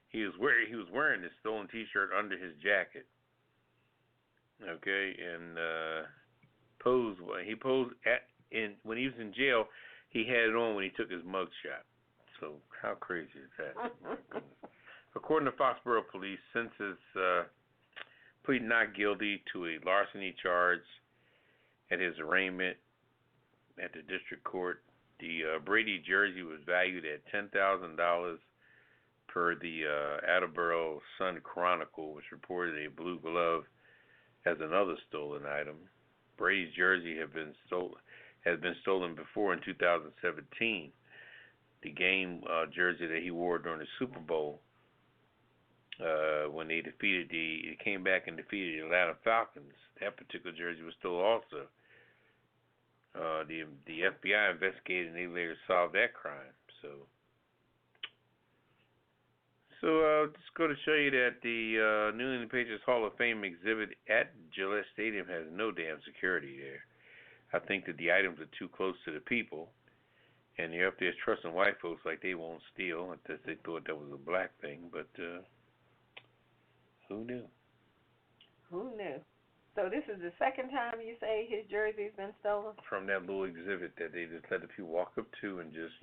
He was wearing this stolen T-shirt under his jacket. Okay, and he posed when he was in jail. He had it on when he took his mug shot. So how crazy is that? Oh, my goodness. According to Foxborough Police, Census pleaded not guilty to a larceny charge at his arraignment at the district court. The Brady jersey was valued at $10,000 per the Attleboro Sun Chronicle, which reported a blue glove as another stolen item. Brady's jersey has been stolen before in 2017. The game jersey that he wore during the Super Bowl when they came back and defeated the Atlanta Falcons. That particular jersey was stolen also. The FBI investigated and they later solved that crime. So just go to show you that the New England Patriots Hall of Fame exhibit at Gillette Stadium has no damn security there. I think that the items are too close to the people, and they're up there trusting white folks like they won't steal, unless they thought that was a black thing, but who knew? Who knew? So this is the second time you say his jersey's been stolen? From that little exhibit that they just let the people walk up to and just,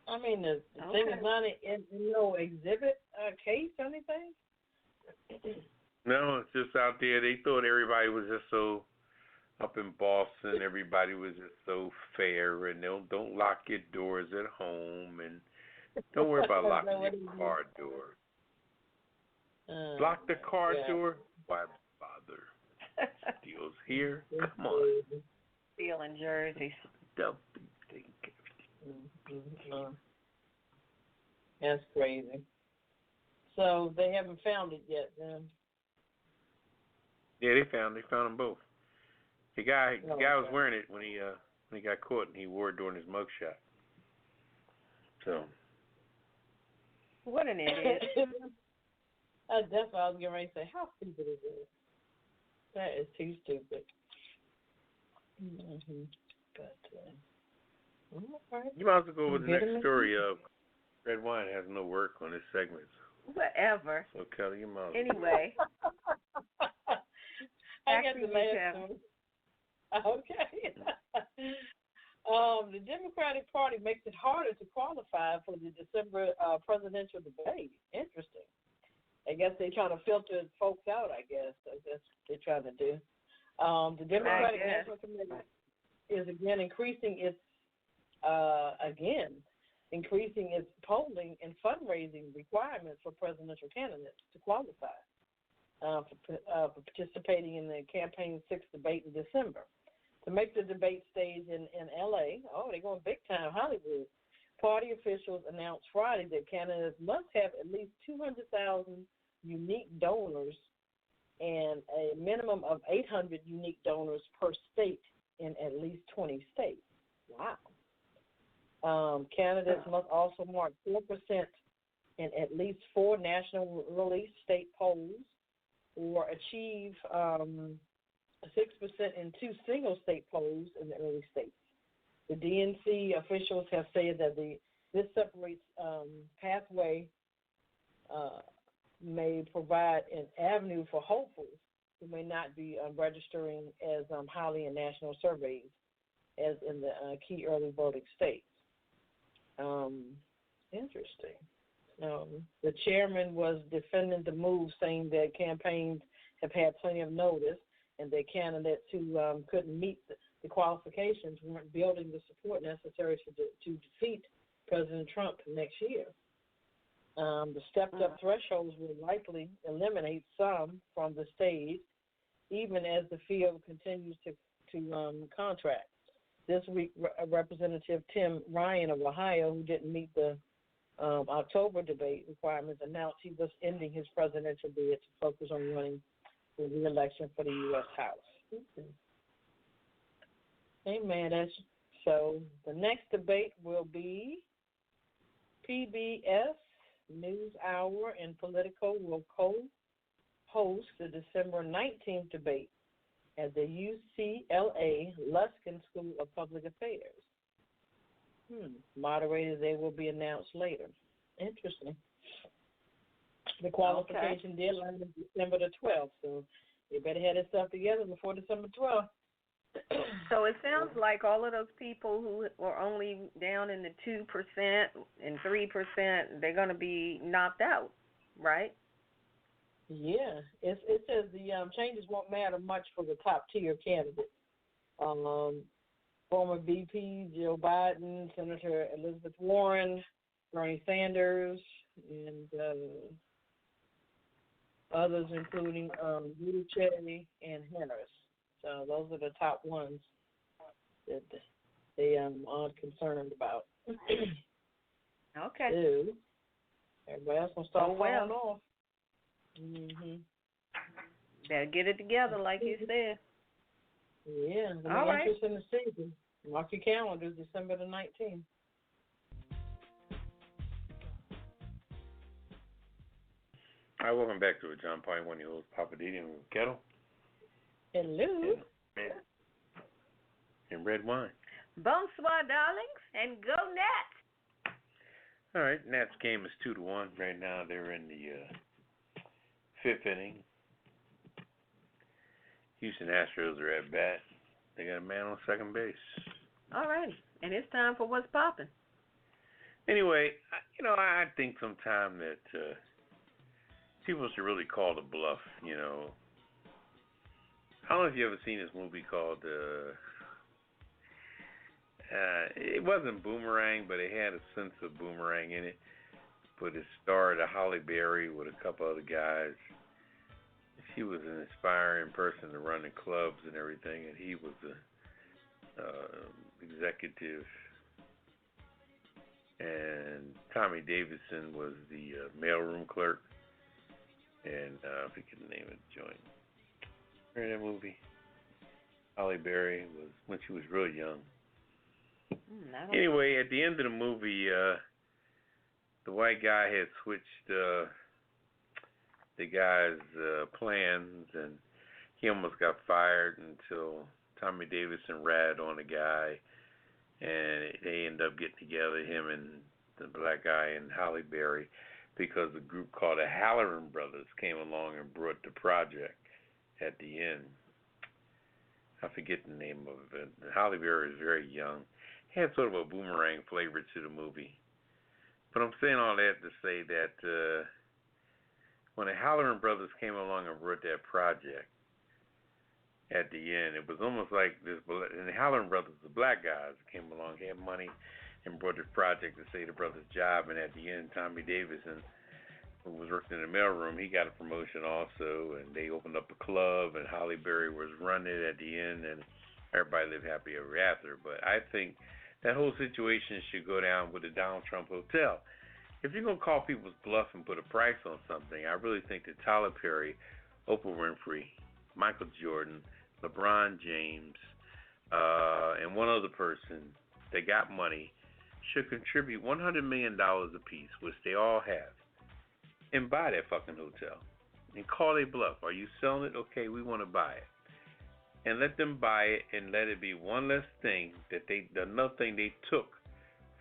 I mean, the thing is not in no exhibit case or anything? No, it's just out there. They thought everybody was just so up in Boston. Everybody was just so fair, and don't lock your doors at home, and don't worry about locking your car door. Lock the car door? Why bother? Steals here? Come on. Stealing jerseys. Don't think. That's crazy. So they haven't found it yet, then? Yeah, they found them both. The guy was wearing it when he got caught, and he wore it during his mugshot. So. What an idiot. That's what I was getting ready to say. How stupid is it? That is too stupid. Mm-hmm. But, you might as well go with the next story of Redwine has no work on this segment. Whatever. So, Kelly, you might. Anyway. I got the last one. Okay. The Democratic Party makes it harder to qualify for the December presidential debate. Interesting. I guess they're trying to filter folks out, I guess. That's what they're trying to do. The Democratic National Committee is increasing its polling and fundraising requirements for presidential candidates to qualify for participating in the campaign's sixth debate in December. To make the debate stage in L.A., they're going big time, Hollywood. Party officials announced Friday that candidates must have at least 200,000 unique donors and a minimum of 800 unique donors per state in at least 20 states. Wow. Candidates must also mark 4% in at least 4 national release state polls or achieve 6% in 2 single state polls in the early states. The DNC officials have said that this separates pathway may provide an avenue for hopefuls who may not be registering as highly in national surveys as in the key early voting states. Interesting. The chairman was defending the move, saying that campaigns have had plenty of notice and that candidates who couldn't meet the qualifications weren't building the support necessary to defeat President Trump next year. The stepped-up thresholds will likely eliminate some from the stage, even as the field continues to contract. This week, Representative Tim Ryan of Ohio, who didn't meet the October debate requirements, announced he was ending his presidential bid to focus on running for re-election for the U.S. House. Amen. So the next debate will be PBS NewsHour and Politico will co-host the December 19th debate at the UCLA Luskin School of Public Affairs. Moderators, they will be announced later. Interesting. The qualification deadline is December the 12th, so you better have this stuff together before December 12th. So it sounds like all of those people who are only down in the 2% and 3%, they're going to be knocked out, right? Yeah. It says the changes won't matter much for the top-tier candidates. Former VP Joe Biden, Senator Elizabeth Warren, Bernie Sanders, and others including Buttigieg and Harris. So those are the top ones that they aren't concerned about. Okay. So, everybody else will start falling off. Better get it together, like you said. Yeah. All right. Interest in the season. Mark your calendars, December the 19th. Hi, welcome back to the John Pine, one of your hosts, Poppa DD and Ketel. Hello. And Redwine. Bonsoir, darlings, and go Nats. All right, Nats game is 2-1 right now. They're in the fifth inning. Houston Astros are at bat. They got a man on second base. All right, and it's time for What's Poppin'. Anyway, I think sometime that people should really call the bluff, I don't know if you ever seen this movie called, it wasn't Boomerang, but it had a sense of Boomerang in it. But it starred Holly Berry with a couple other guys. She was an inspiring person to run the clubs and everything, and he was the executive. And Tommy Davidson was the mailroom clerk. And I forget the name of the joint. Remember that movie? Holly Berry was when she was really young. Anyway, at the end of the movie, the white guy had switched the guy's plans, and he almost got fired until Tommy Davidson ratted on the guy, and they ended up getting together, him and the black guy and Holly Berry, because a group called the Halloran Brothers came along and brought the project at the end. I forget the name of it. Holly Berry was very young. He had sort of a Boomerang flavor to the movie. But I'm saying all that to say that when the Halloran Brothers came along and brought that project at the end, it was almost like this, and the Halloran Brothers, the black guys, came along, had money, and brought this project to save the brothers' job. And at the end, Tommy Davidson, who was working in the mailroom, he got a promotion also, and they opened up a club, and Holly Berry was running it at the end, and everybody lived happy ever after. But I think that whole situation should go down with the Donald Trump Hotel. If you're going to call people's bluff and put a price on something, I really think that Tyler Perry, Oprah Winfrey, Michael Jordan, LeBron James, and one other person that got money should contribute $100 million apiece, which they all have, and buy that fucking hotel. And call a bluff. Are you selling it? Okay, we want to buy it. And let them buy it and let it be one less thing that another thing they took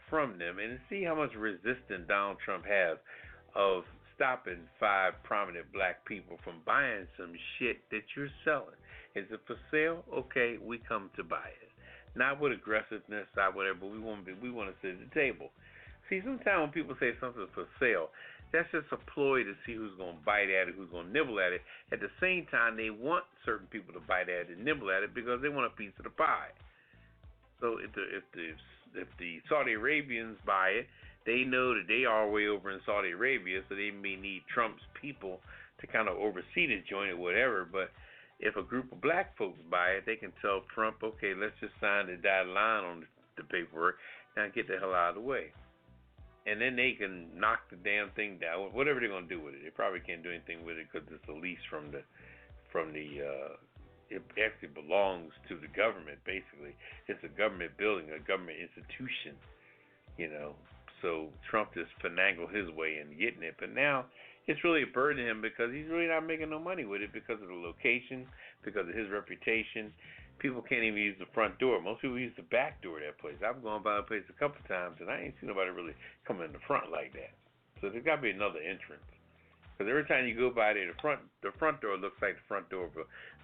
from them, and see how much resistance Donald Trump has of stopping 5 prominent black people from buying some shit that you're selling. Is it for sale? Okay, we come to buy it. Not with aggressiveness, not whatever, but we want to sit at the table. See, sometimes when people say something's for sale, that's just a ploy to see who's going to bite at it, who's going to nibble at it. At the same time, they want certain people to bite at it and nibble at it because they want a piece of the pie. So if the Saudi Arabians buy it, they know that they are way over in Saudi Arabia, so they may need Trump's people to kind of oversee the joint or whatever. But if a group of black folks buy it, they can tell Trump, okay, let's just sign the dotted line on the paperwork, now get the hell out of the way. And then they can knock the damn thing down, whatever they're going to do with it. They probably can't do anything with it because it's a lease from the it actually belongs to the government, basically. It's a government building, a government institution, So Trump just finagled his way in getting it. But now it's really a burden to him because he's really not making no money with it because of the location, because of his reputation. People can't even use the front door. Most people use the back door of that place. I've gone by the place a couple of times, and I ain't seen nobody really come in the front like that. So there's got to be another entrance. Because every time you go by there, the front door looks like the front door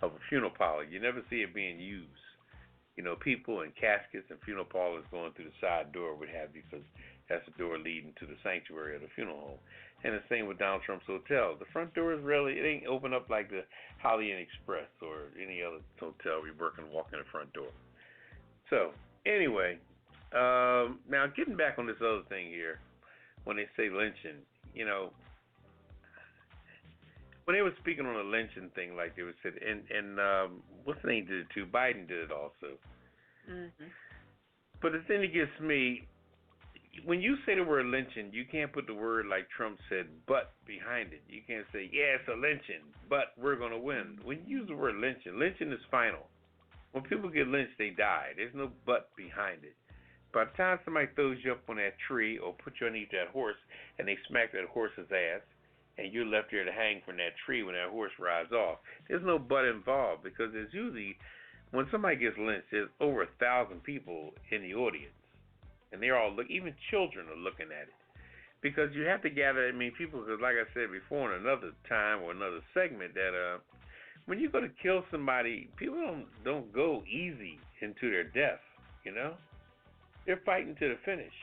of a funeral parlor. You never see it being used. You know, people and caskets and funeral parlors going through the side door would have you because that's the door leading to the sanctuary of the funeral home. And the same with Donald Trump's hotel. The front door is really, it ain't open up like the Holiday Inn Express or any other hotel where you walk in the front door. So, anyway, now getting back on this other thing here, when they say lynching, you know, when they were speaking on the lynching thing, like they were said, and what's the name did it too? Biden did it also. Mm-hmm. But the thing that gets me, when you say the word lynching, you can't put the word like Trump said, but behind it. You can't say, yeah, it's a lynching, but we're going to win. When you use the word lynching is final. When people get lynched, they die. There's no but behind it. By the time somebody throws you up on that tree or put you underneath that horse and they smack that horse's ass, and you're left there to hang from that tree when that horse rides off, there's no but involved because there's usually, when somebody gets lynched, there's over 1,000 people in the audience. And they're all even children are looking at it. Because you have to gather that many people, because like I said before in another time or another segment, that when you go to kill somebody, people don't go easy into their death, you know? They're fighting to the finish.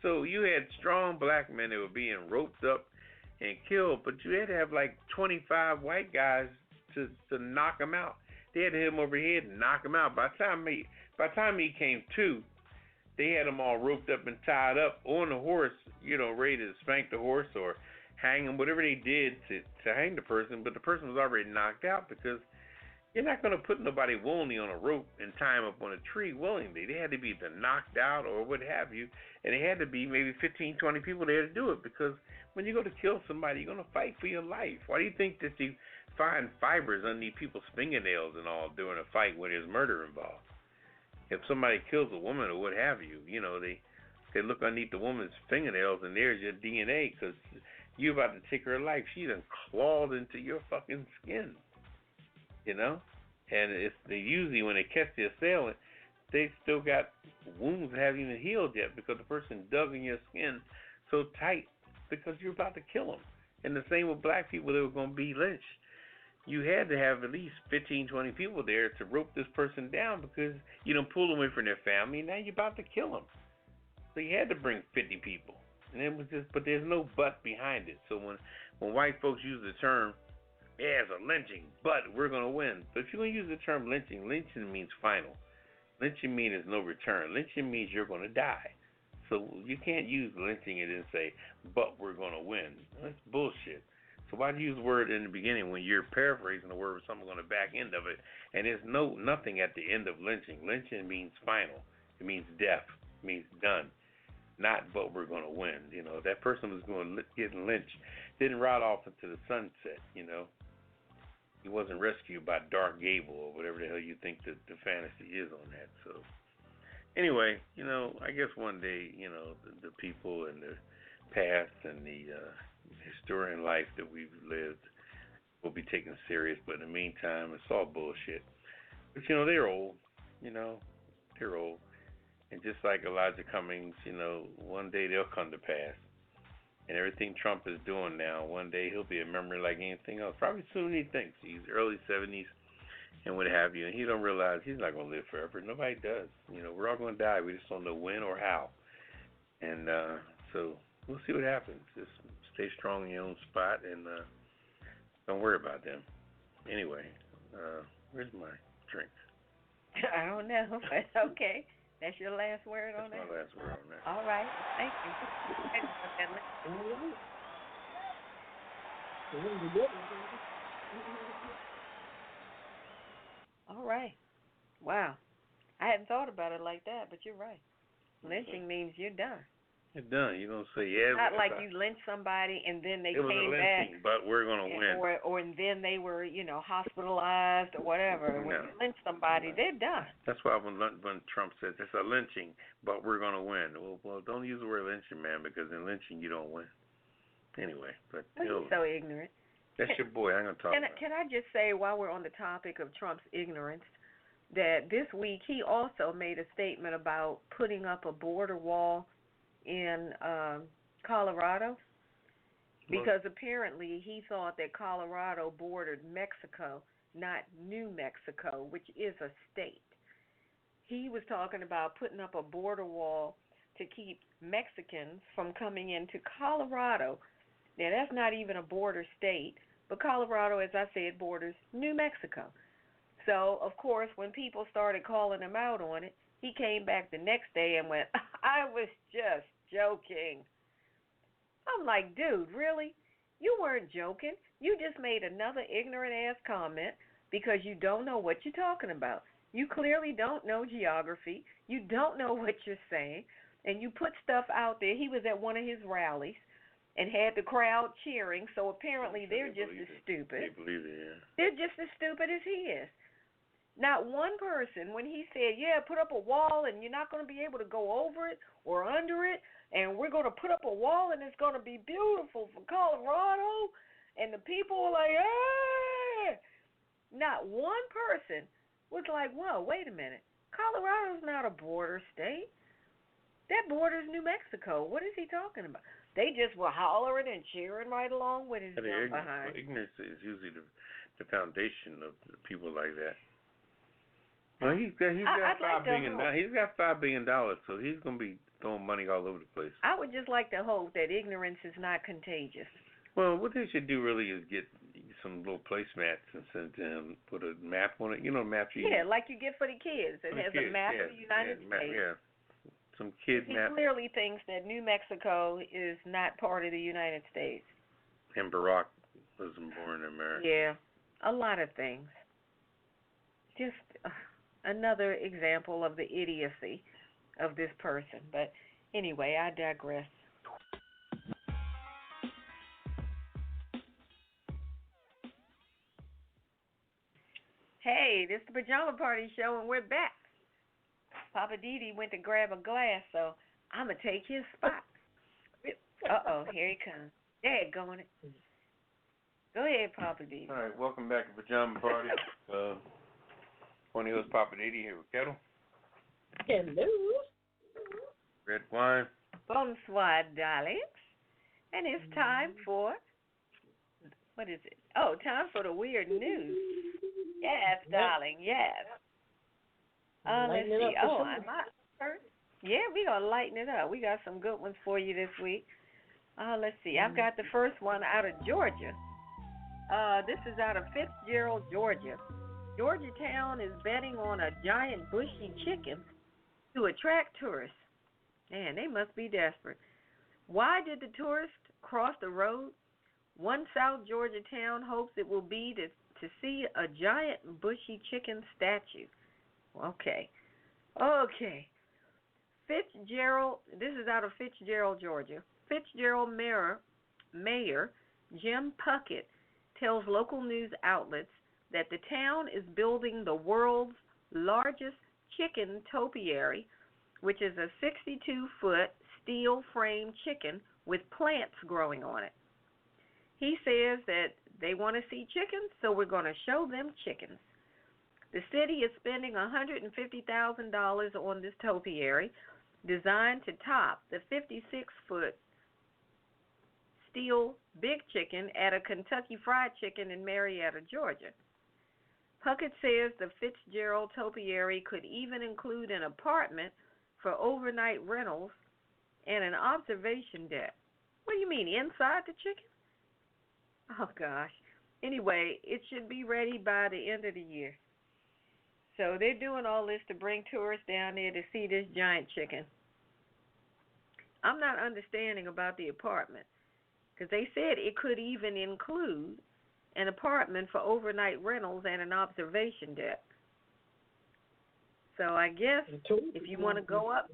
So you had strong black men that were being roped up and killed, but you had to have like 25 white guys to knock them out. They had to hit him over the head and knock him out. By the time he came to, they had them all roped up and tied up on the horse, you know, ready to spank the horse or hang him, whatever they did to hang the person, but the person was already knocked out because you're not going to put nobody willingly on a rope and tie him up on a tree willingly. They had to be either knocked out or what have you, and they had to be maybe 15, 20 people there to do it because when you go to kill somebody, you're going to fight for your life. Why do you think that you find fibers underneath people's fingernails and all during a fight when there's murder involved? If somebody kills a woman or what have you, you know, they look underneath the woman's fingernails and there's your DNA because you're about to take her life. She done clawed into your fucking skin, you know? And they usually, when they catch the assailant, they still got wounds that haven't even healed yet because the person dug in your skin so tight because you're about to kill them. And the same with black people that were going to be lynched. You had to have at least 15, 20 people there to rope this person down because you done pulled them away from their family and now you're about to kill them. So you had to bring 50 people. And it was just, but there's no but behind it. So when white folks use the term, yeah, it's a lynching, but we're going to win. But if you're going to use the term lynching, lynching means final. Lynching means there's no return. Lynching means you're going to die. So you can't use lynching and then say, but we're going to win. That's bullshit. So why do you use the word in the beginning when you're paraphrasing the word with something on the back end of it? And there's nothing at the end of lynching. Lynching means final. It means death. It means done. Not but we're going to win. You know, that person was going to get lynched. Didn't ride off into the sunset, you know. He wasn't rescued by Dark Gable or whatever the hell you think the fantasy is on that. So anyway, you know, I guess one day, you know, the people and the past and the historian life that we've lived will be taken serious. But in the meantime, it's all bullshit. But, you know, they're old. You know, they're old. And just like Elijah Cummings, you know, one day they'll come to pass. And everything Trump is doing now, one day he'll be a memory like anything else. Probably sooner than he thinks. He's early 70s and what have you. And he don't realize he's not going to live forever. Nobody does. You know, we're all going to die. We just don't know when or how. And so we'll see what happens. Just stay strong in your own spot and don't worry about them. Anyway, where's my drink? I don't know, but okay. That's your last word on that? That's my last word on that. All right. Thank you. All right. Wow. I hadn't thought about it like that, but you're right. Lynching means you're done. It's done. You don't say, yeah. Not like you lynched somebody and then they it was came a back. lynching, but we're going to win. Or and then they were, hospitalized or whatever. When you lynch somebody, they're done. That's why when Trump says it's a lynching, but we're going to win. Well, don't use the word lynching, man, because in lynching you don't win. Anyway, but you're so ignorant. That's your boy. I'm going to talk about it. Can I just say, while we're on the topic of Trump's ignorance, that this week he also made a statement about putting up a border wall in Colorado, because apparently he thought that Colorado bordered Mexico, not New Mexico, which is a state. He was talking about putting up a border wall to keep Mexicans from coming into Colorado. Now, that's not even a border state, but Colorado, as I said, borders New Mexico. So, of course, when people started calling him out on it, he came back the next day and went, I was just joking. I'm like, dude, really? You weren't joking. You just made another ignorant-ass comment because you don't know what you're talking about. You clearly don't know geography. You don't know what you're saying. And you put stuff out there. He was at one of his rallies and had the crowd cheering, so apparently they're just as stupid. They believe it, yeah. They're just as stupid as he is. Not one person, when he said, yeah, put up a wall and you're not going to be able to go over it or under it, and we're going to put up a wall and it's going to be beautiful for Colorado, and the people were like, hey! Not one person was like, whoa, wait a minute. Colorado's not a border state. That borders New Mexico. What is he talking about? They just were hollering and cheering right along with his jump behind. Ignorance is usually the foundation of people like that. Well, he's got $5 billion. He's got $5 billion, so he's going to be throwing money all over the place. I would just like to hope that ignorance is not contagious. Well, what they should do really is get some little placemats and send them, put a map on it. You know, maps you use. Like you get for the kids. It has a map of the United States. Yeah. Some kid map. He clearly thinks that New Mexico is not part of the United States. And Barack wasn't born in America. Yeah, a lot of things. Just another example of the idiocy of this person. But anyway, I digress. Hey, this is the Pajama Party Show, and we're back. Poppa DD went to grab a glass, so I'm going to take his spot. Uh-oh, here he comes. There, going it. Go ahead, Poppa DD. All right, welcome back to Pajama Party. One of those Poppa DD here with Ketel. Hello. Redwine. Bonsoir, darlings. And it's time for, what is it? Oh, time for the weird news. Yes, darling, yes. Let's see. I'm not first. Yeah, we're going to lighten it up. We got some good ones for you this week. Let's see. I've got the first one out of Georgia. This is out of Fitzgerald, Georgia. Georgetown is betting on a giant bushy chicken to attract tourists. Man, they must be desperate. Why did the tourists cross the road? One South Georgia town hopes it will be to see a giant bushy chicken statue. Okay. Fitzgerald, this is out of Fitzgerald, Georgia. Fitzgerald Mayor Jim Puckett tells local news outlets that the town is building the world's largest chicken topiary, which is a 62-foot steel frame chicken with plants growing on it. He says that they want to see chickens, so we're going to show them chickens. The city is spending $150,000 on this topiary, designed to top the 56-foot steel big chicken at a Kentucky Fried Chicken in Marietta, Georgia. Puckett says the Fitzgerald topiary could even include an apartment for overnight rentals and an observation deck. What do you mean, inside the chicken? Oh, gosh. Anyway, it should be ready by the end of the year. So they're doing all this to bring tourists down there to see this giant chicken. I'm not understanding about the apartment, because they said it could even include an apartment for overnight rentals and an observation deck. So I guess if you want to go up,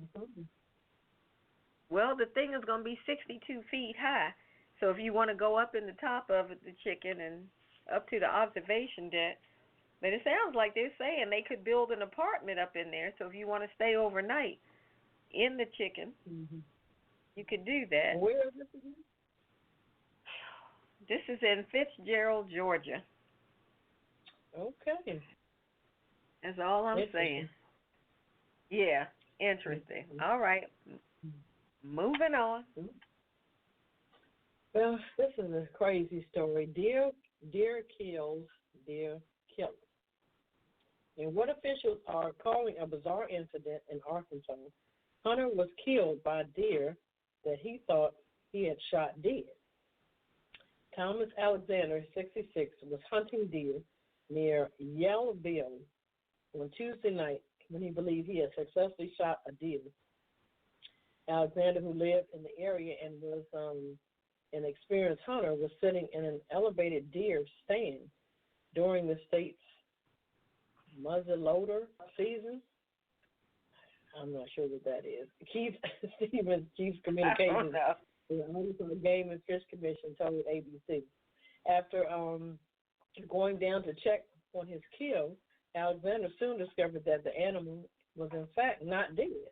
Well, the thing is going to be 62 feet high. So if you want to go up in the top of it, the chicken, and up to the observation deck, but it sounds like they're saying they could build an apartment up in there. So if you want to stay overnight in the chicken, you could do that. Where is this again? This is in Fitzgerald, Georgia. Okay. That's all I'm saying. Yeah, interesting. All right. Moving on. Well, this is a crazy story. Deer kills deer killer. And what officials are calling a bizarre incident in Arkansas, Hunter was killed by a deer that he thought he had shot dead. Thomas Alexander, 66, was hunting deer near Yellowville on Tuesday night when he believed he had successfully shot a deer. Alexander, who lived in the area and was an experienced hunter, was sitting in an elevated deer stand during the state's muzzleloader season. I'm not sure what that is. Keith Stevens, Chief Communications, the Arkansas Game and Fish Commission, told ABC. After going down to check on his kill, Alexander soon discovered that the animal was in fact not dead.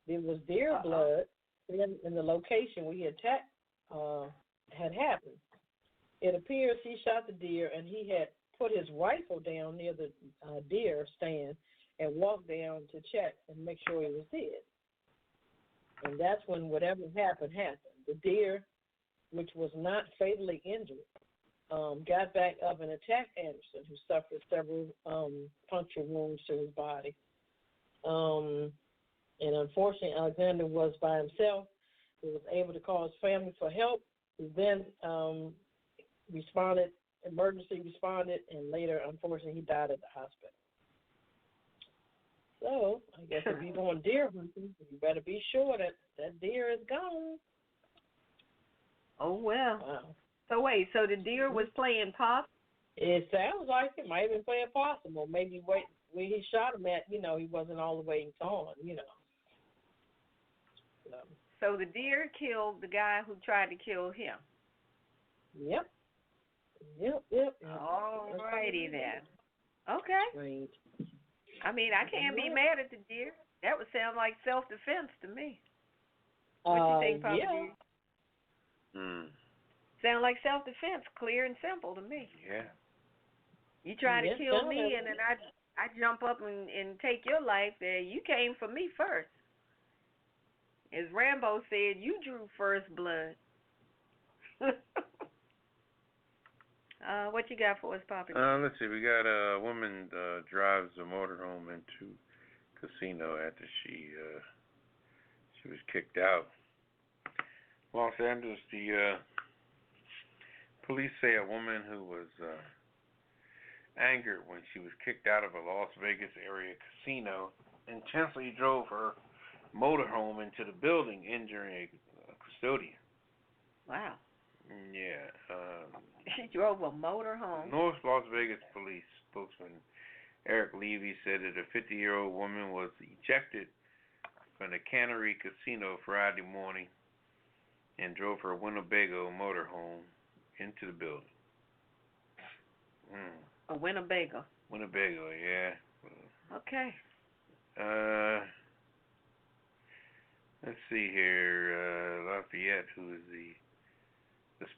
There was deer blood in the location where the attack had happened. It appears he shot the deer and he had put his rifle down near the deer stand and walked down to check and make sure he was dead. And that's when whatever happened. The deer, which was not fatally injured, got back up and attacked Anderson, who suffered several puncture wounds to his body. And unfortunately, Alexander was by himself. He was able to call his family for help. He then emergency responded, and later, unfortunately, he died at the hospital. So, I guess if you're going deer hunting, you better be sure that that deer is gone. Oh, well. Wow. So, wait, so the deer was playing possum? It sounds like it might have been playing possum, or maybe where he shot him at, he wasn't all the way gone, So the deer killed the guy who tried to kill him? Yep. All righty then. Okay. Strange. I mean, I can't be mad at the deer. That would sound like self-defense to me. What you think, Poppa Yeah. DD? Sound like self-defense, clear and simple to me. Yeah. You try to kill me, and then I jump up and take your life. You came for me first. As Rambo said, you drew first blood. What you got for us, Poppa? Let's see. We got a woman drives a motorhome into casino after she was kicked out. Los Angeles, the police say a woman who was angered when she was kicked out of a Las Vegas area casino intentionally drove her motorhome into the building, injuring a custodian. Wow. Yeah. She drove a motorhome. North Las Vegas police spokesman Eric Levy said that a 50-year-old woman was ejected from the Cannery Casino Friday morning and drove her Winnebago motorhome into the building. A Winnebago. Winnebago, yeah. Okay. Let's see here. Lafayette, who is the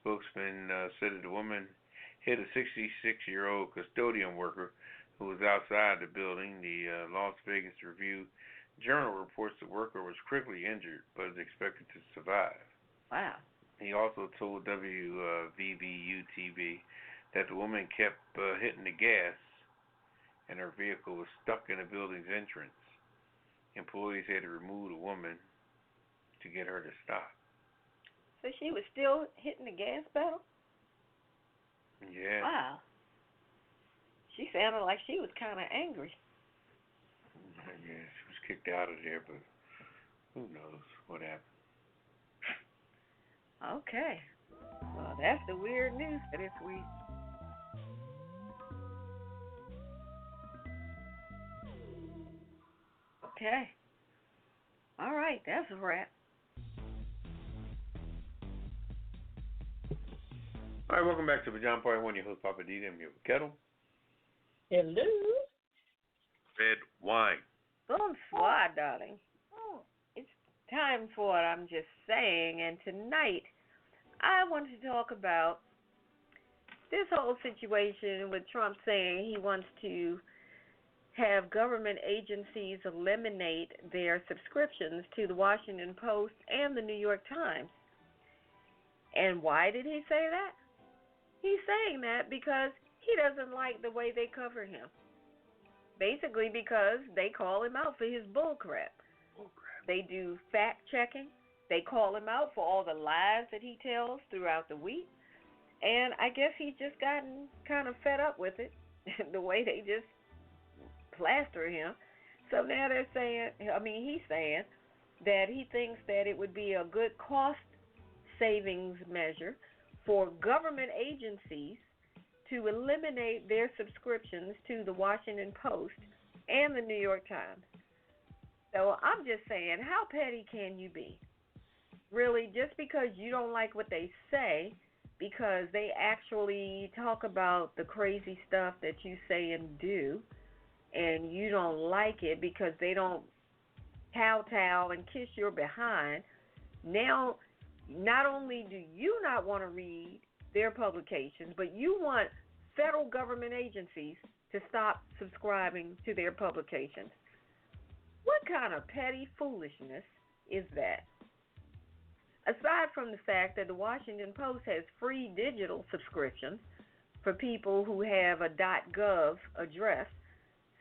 spokesman, said that the woman hit a 66-year-old custodian worker who was outside the building. The Las Vegas Review-Journal reports the worker was critically injured but is expected to survive. Wow. He also told WVBU-TV that the woman kept hitting the gas and her vehicle was stuck in the building's entrance. Employees had to remove the woman to get her to stop. So she was still hitting the gas pedal? Yeah. Wow. She sounded like she was kind of angry. Yeah, she was kicked out of there, but who knows what happened. Okay. Well, that's the weird news for this week. Okay. All right, that's a wrap. All right, welcome back to Pajama Party. One, your host, Poppa DD. I'm here with Ketel. Hello. Redwine. Bonsoir, darling. It's time for what I'm just saying, and tonight I want to talk about this whole situation with Trump saying he wants to have government agencies eliminate their subscriptions to the Washington Post and the New York Times. And why did he say that? He's saying that because he doesn't like the way they cover him. Basically because they call him out for his bull crap. They do fact checking. They call him out for all the lies that he tells throughout the week. And I guess he's just gotten kind of fed up with it, the way they just plaster him. So now they're saying, he's saying that he thinks that it would be a good cost savings measure for government agencies to eliminate their subscriptions to the Washington Post and the New York Times. So I'm just saying, how petty can you be? Really, just because you don't like what they say, because they actually talk about the crazy stuff that you say and do, and you don't like it because they don't kowtow and kiss your behind, now not only do you not want to read their publications, but you want federal government agencies to stop subscribing to their publications. What kind of petty foolishness is that? Aside from the fact that the Washington Post has free digital subscriptions for people who have a .gov address.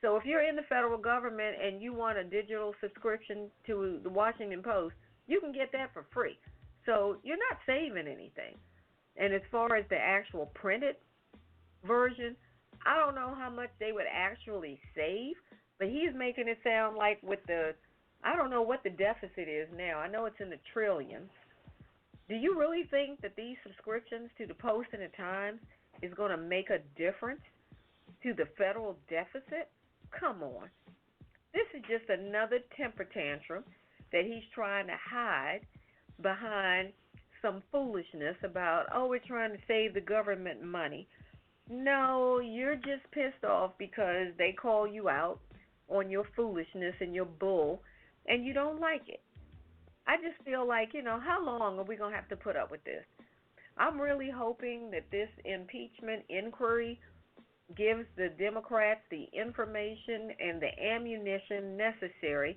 So if you're in the federal government and you want a digital subscription to the Washington Post, you can get that for free. So you're not saving anything. And as far as the actual printed version, I don't know how much they would actually save, but he's making it sound like I don't know what the deficit is now. I know it's in the trillions. Do you really think that these subscriptions to the Post and the Times is going to make a difference to the federal deficit? Come on. This is just another temper tantrum that he's trying to hide behind some foolishness about, we're trying to save the government money. No, you're just pissed off because they call you out on your foolishness and your bull, and you don't like it. I just feel like, how long are we going to have to put up with this? I'm really hoping that this impeachment inquiry gives the Democrats the information and the ammunition necessary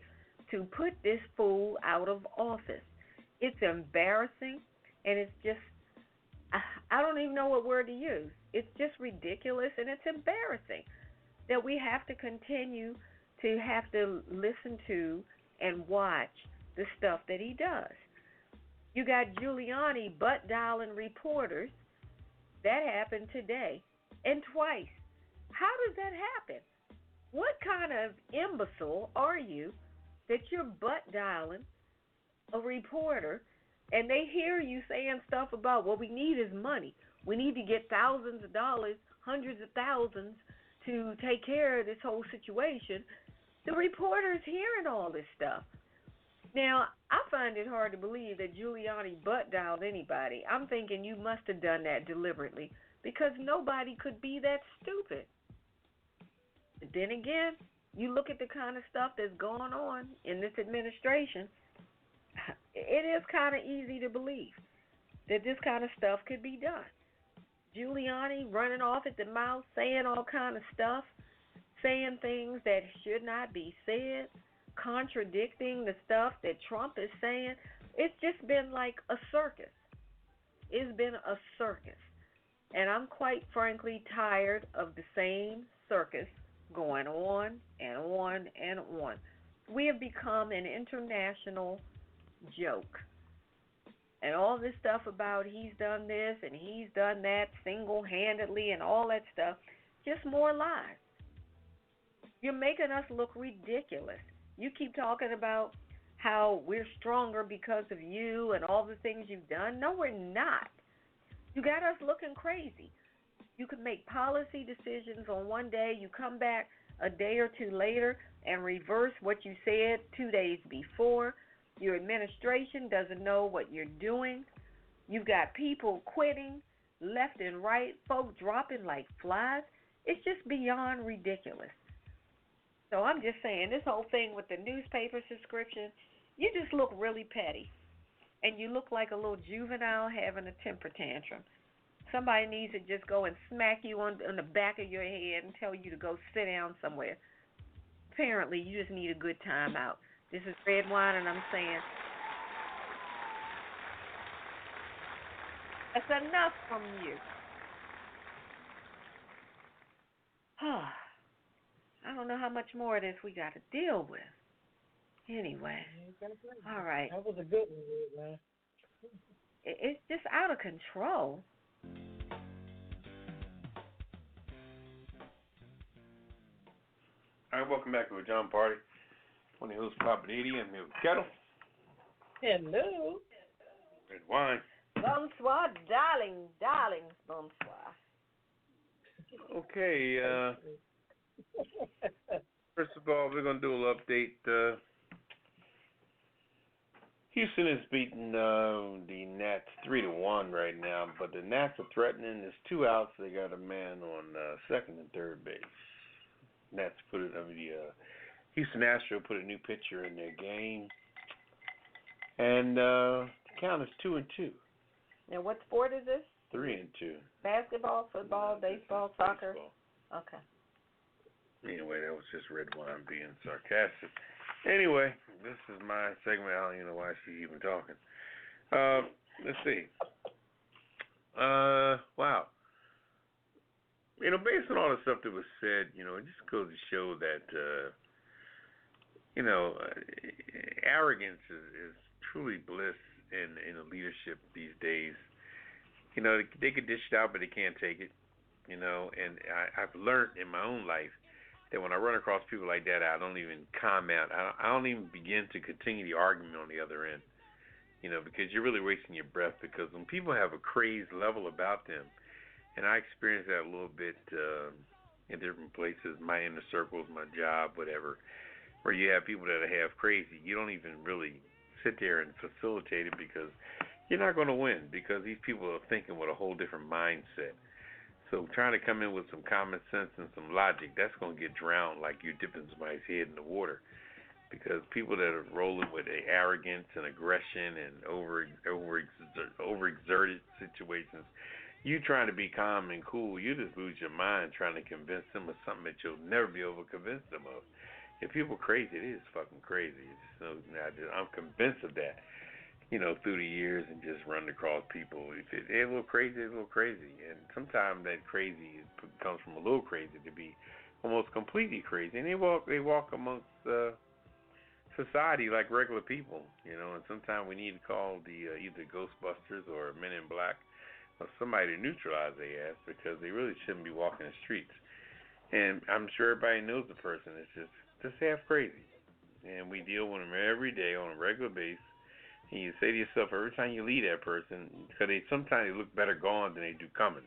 to put this fool out of office. It's embarrassing, and it's just, I don't even know what word to use. It's just ridiculous, and it's embarrassing that we have to continue to have to listen to and watch the stuff that he does. You got Giuliani butt-dialing reporters. That happened today, and twice. How does that happen? What kind of imbecile are you that you're butt-dialing a reporter, and they hear you saying stuff about, we need is money. We need to get thousands of dollars, hundreds of thousands to take care of this whole situation. The reporter's hearing all this stuff. Now, I find it hard to believe that Giuliani butt-dialed anybody. I'm thinking you must have done that deliberately because nobody could be that stupid. But then again, you look at the kind of stuff that's going on in this administration, it is kind of easy to believe that this kind of stuff could be done. Giuliani running off at the mouth, saying all kind of stuff, saying things that should not be said, contradicting the stuff that Trump is saying. It's just been like a circus. It's been a circus. And I'm quite frankly tired of the same circus going on and on and on. We have become an international joke. And all this stuff about he's done this and he's done that single-handedly and all that stuff, just more lies. You're making us look ridiculous. You keep talking about how we're stronger because of you and all the things you've done. No, we're not. You got us looking crazy. You can make policy decisions on one day. You come back a day or two later and reverse what you said 2 days before. Your administration doesn't know what you're doing. You've got people quitting left and right, folk dropping like flies. It's just beyond ridiculous. So I'm just saying, this whole thing with the newspaper subscription, you just look really petty. And you look like a little juvenile having a temper tantrum. Somebody needs to just go and smack you on the back of your head and tell you to go sit down somewhere. Apparently, you just need a good time out. This is Redwine, and I'm saying, that's enough from you. I don't know how much more of this we got to deal with. Anyway, all right. That was a good one, man. It's just out of control. All right, welcome back to Pajama Party. One of the hosts, Poppa DD. I'm here with Ketel. Hello. Redwine. Bonsoir, darling, bonsoir. Okay, first of all, we're going to do a little update. Houston is beating the Nats 3-1 right now, but the Nats are threatening. There's 2 outs. They got a man on second and third base. Nats Houston Astros put a new pitcher in their game, and the count is 2-2. Now, what sport is this? 3-2. Basketball, football, baseball, soccer? Baseball. Okay. Anyway, that was just Redwine being sarcastic. Anyway, this is my segment. I don't even know why she's even talking. Let's see. Wow. Based on all the stuff that was said, it just goes to show that, arrogance is truly bliss in the leadership these days. They could dish it out, but they can't take it. And I've learned in my own life that when I run across people like that, I don't even comment. I don't even begin to continue the argument on the other end. Because you're really wasting your breath. Because when people have a crazed level about them, and I experienced that a little bit in different places, my inner circles, my job, whatever, where you have people that are half crazy. You don't even really sit there and facilitate it because you're not going to win, because these people are thinking with a whole different mindset. So trying to come in with some common sense and some logic, that's going to get drowned like you dipping somebody's head in the water. Because people that are rolling with arrogance and aggression and overexerted situations, you trying to be calm and cool, you just lose your mind trying to convince them of something that you'll never be able to convince them of. If people are crazy, it is fucking crazy. I'm convinced of that. Through the years and just run across people. If they're a little crazy, they're a little crazy. And sometimes that crazy comes from a little crazy to be almost completely crazy. And they walk amongst society like regular people, and sometimes we need to call the either Ghostbusters or Men in Black or somebody to neutralize their ass, because they really shouldn't be walking the streets. And I'm sure everybody knows the person is just half crazy. And we deal with them every day on a regular basis. And you say to yourself every time you leave that person, because sometimes they look better gone than they do coming.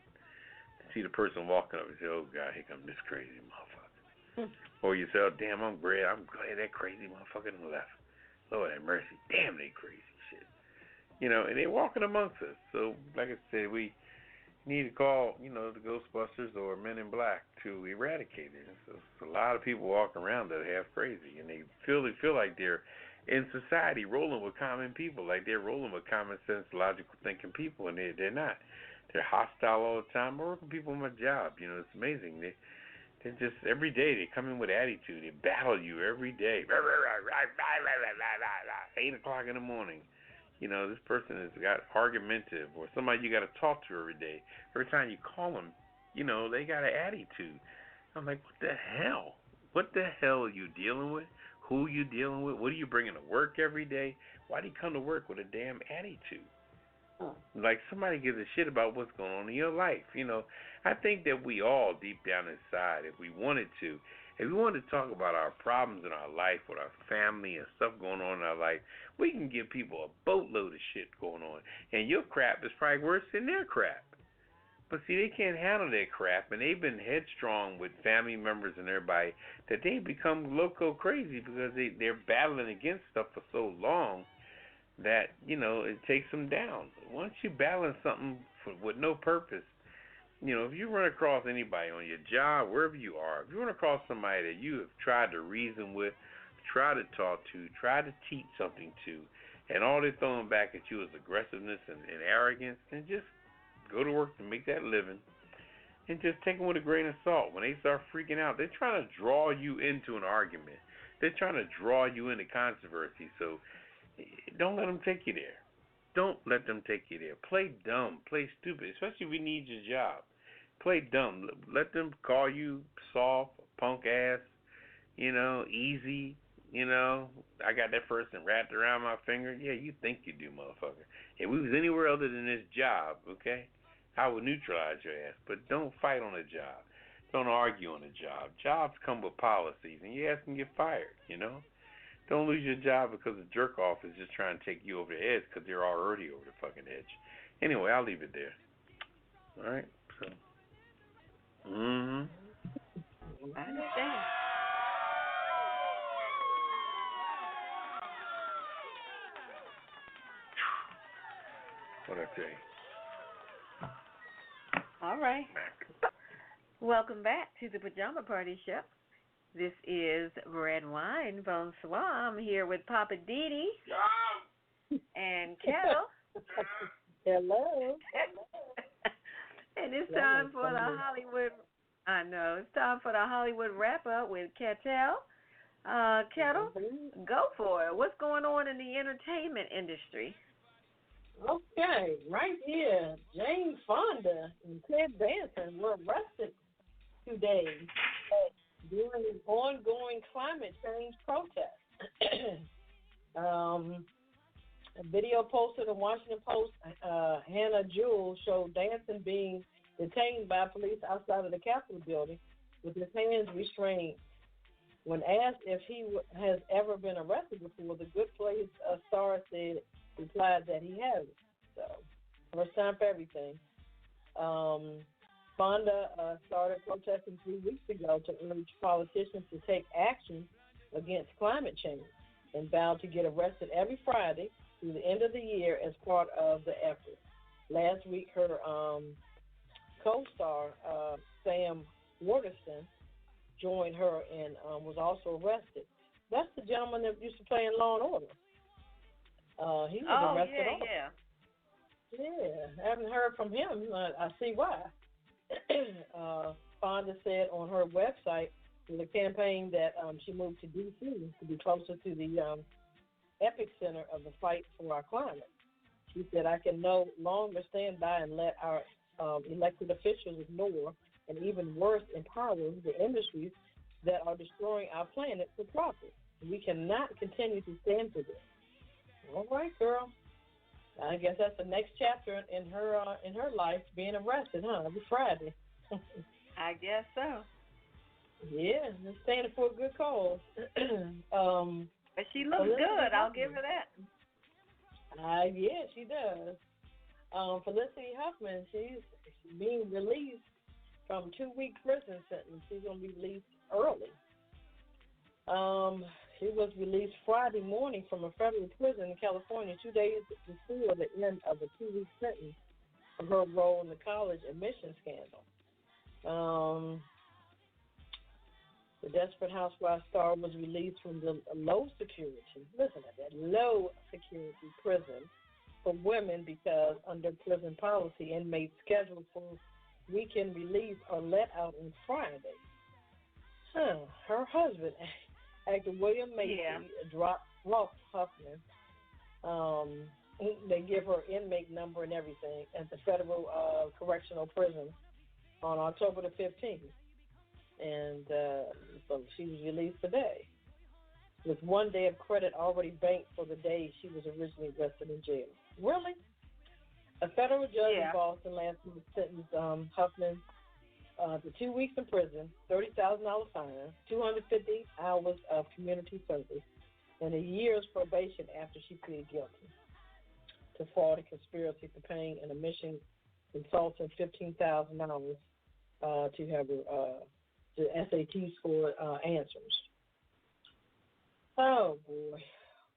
You see the person walking up and say, "Oh God, here comes this crazy motherfucker." Or you say, "Oh damn, I'm glad that crazy motherfucker left. Lord have mercy, damn they crazy shit." And they're walking amongst us. So like I said, we need to call, the Ghostbusters or Men in Black to eradicate it. So a lot of people walk around that are half crazy, and they feel like they're in society rolling with common people, like they're rolling with common sense, logical thinking people, and they're not. They're hostile all the time. I work with people on my job. It's amazing. They're just, every day they come in with attitude. They battle you every day. 8 o'clock in the morning. This person has got argumentative, or somebody you got to talk to every day. Every time you call them, they got an attitude. I'm like, what the hell? What the hell are you dealing with? Who you dealing with? What are you bringing to work every day? Why do you come to work with a damn attitude? Like somebody gives a shit about what's going on in your life. I think that we all deep down inside, if we wanted to talk about our problems in our life with our family and stuff going on in our life, we can give people a boatload of shit going on. And your crap is probably worse than their crap. But see, they can't handle their crap, and they've been headstrong with family members and everybody that they become loco crazy because they're battling against stuff for so long that, it takes them down. Once you're battling something with no purpose. You know, if you run across anybody on your job, wherever you are, if you run across somebody that you have tried to reason with, tried to talk to, tried to teach something to, and all they're throwing back at you is aggressiveness and arrogance, then just go to work to make that living and just take them with a grain of salt. When they start freaking out, they're trying to draw you into an argument. They're trying to draw you into controversy. So don't let them take you there. Don't let them take you there. Play dumb. Play stupid, especially if you need your job. Play dumb. Let them call you soft, punk ass, easy. I got that person wrapped around my finger. Yeah, you think you do, motherfucker. If we was anywhere other than this job, okay, I would neutralize your ass. But don't fight on a job. Don't argue on a job. Jobs come with policies, and your ass can get fired, Don't lose your job because a jerk-off is just trying to take you over the edge because they're already over the fucking edge. Anyway, I'll leave it there. All right? So, I understand. What I tell you? All right. Welcome back to the Pajama Party Show. This is Redwine. Bonsoir. I'm here with Poppa DD and Ketel. Hello. And it's time for the Hollywood. I know it's time for the Hollywood wrap up with Ketel. Ketel, go for it. What's going on in the entertainment industry? Okay, right here, Jane Fonda and Ted Danson were arrested today during an ongoing climate change protest. A video posted in Washington Post, Hannah Jewell showed Danson being detained by police outside of the Capitol building with his hands restrained. When asked if he has ever been arrested before, the Good Place star replied that he hasn't. So, first time for everything. Fonda started protesting 3 weeks ago to urge politicians to take action against climate change and vowed to get arrested every Friday through the end of the year as part of the effort. Last week, her co-star, Sam Waterston, joined her and was also arrested. That's the gentleman that used to play in Law and Order. He was arrested also. Yeah, I haven't heard from him. I see why. Fonda said on her website in the campaign that she moved to D.C. to be closer to the epicenter of the fight for our climate. She said, I can no longer stand by and let our elected officials ignore and even worse, empower the industries that are destroying our planet for profit. We cannot continue to stand for this. All right, girl. I guess that's the next chapter in her life, being arrested, huh? Every Friday. I guess so. Yeah, standing for a good cause. But she looks good. I'll give her that. Yeah, she does. Felicity Huffman, she's being released from 2-week prison sentence. She's going to be released early. She was released Friday morning from a federal prison in California 2 days before the end of a 2-week sentence for her role in the college admission scandal. The Desperate Housewives star was released from the low security prison for women because under prison policy, inmates scheduled for weekend release are let out on Friday. Her husband, actor William Macy, dropped Huffman. They give her inmate number and everything at the federal correctional prison on October the 15th. And so she was released today with 1 day of credit already banked for the day she was originally arrested in jail. Really? A federal judge in Boston last week sentenced Huffman to 2 weeks in prison, $30,000 fine, 250 hours of community service, and a year's probation after she pleaded guilty to fraud and conspiracy for paying an admission consultant $15,000 to have the SAT score answers. Oh boy,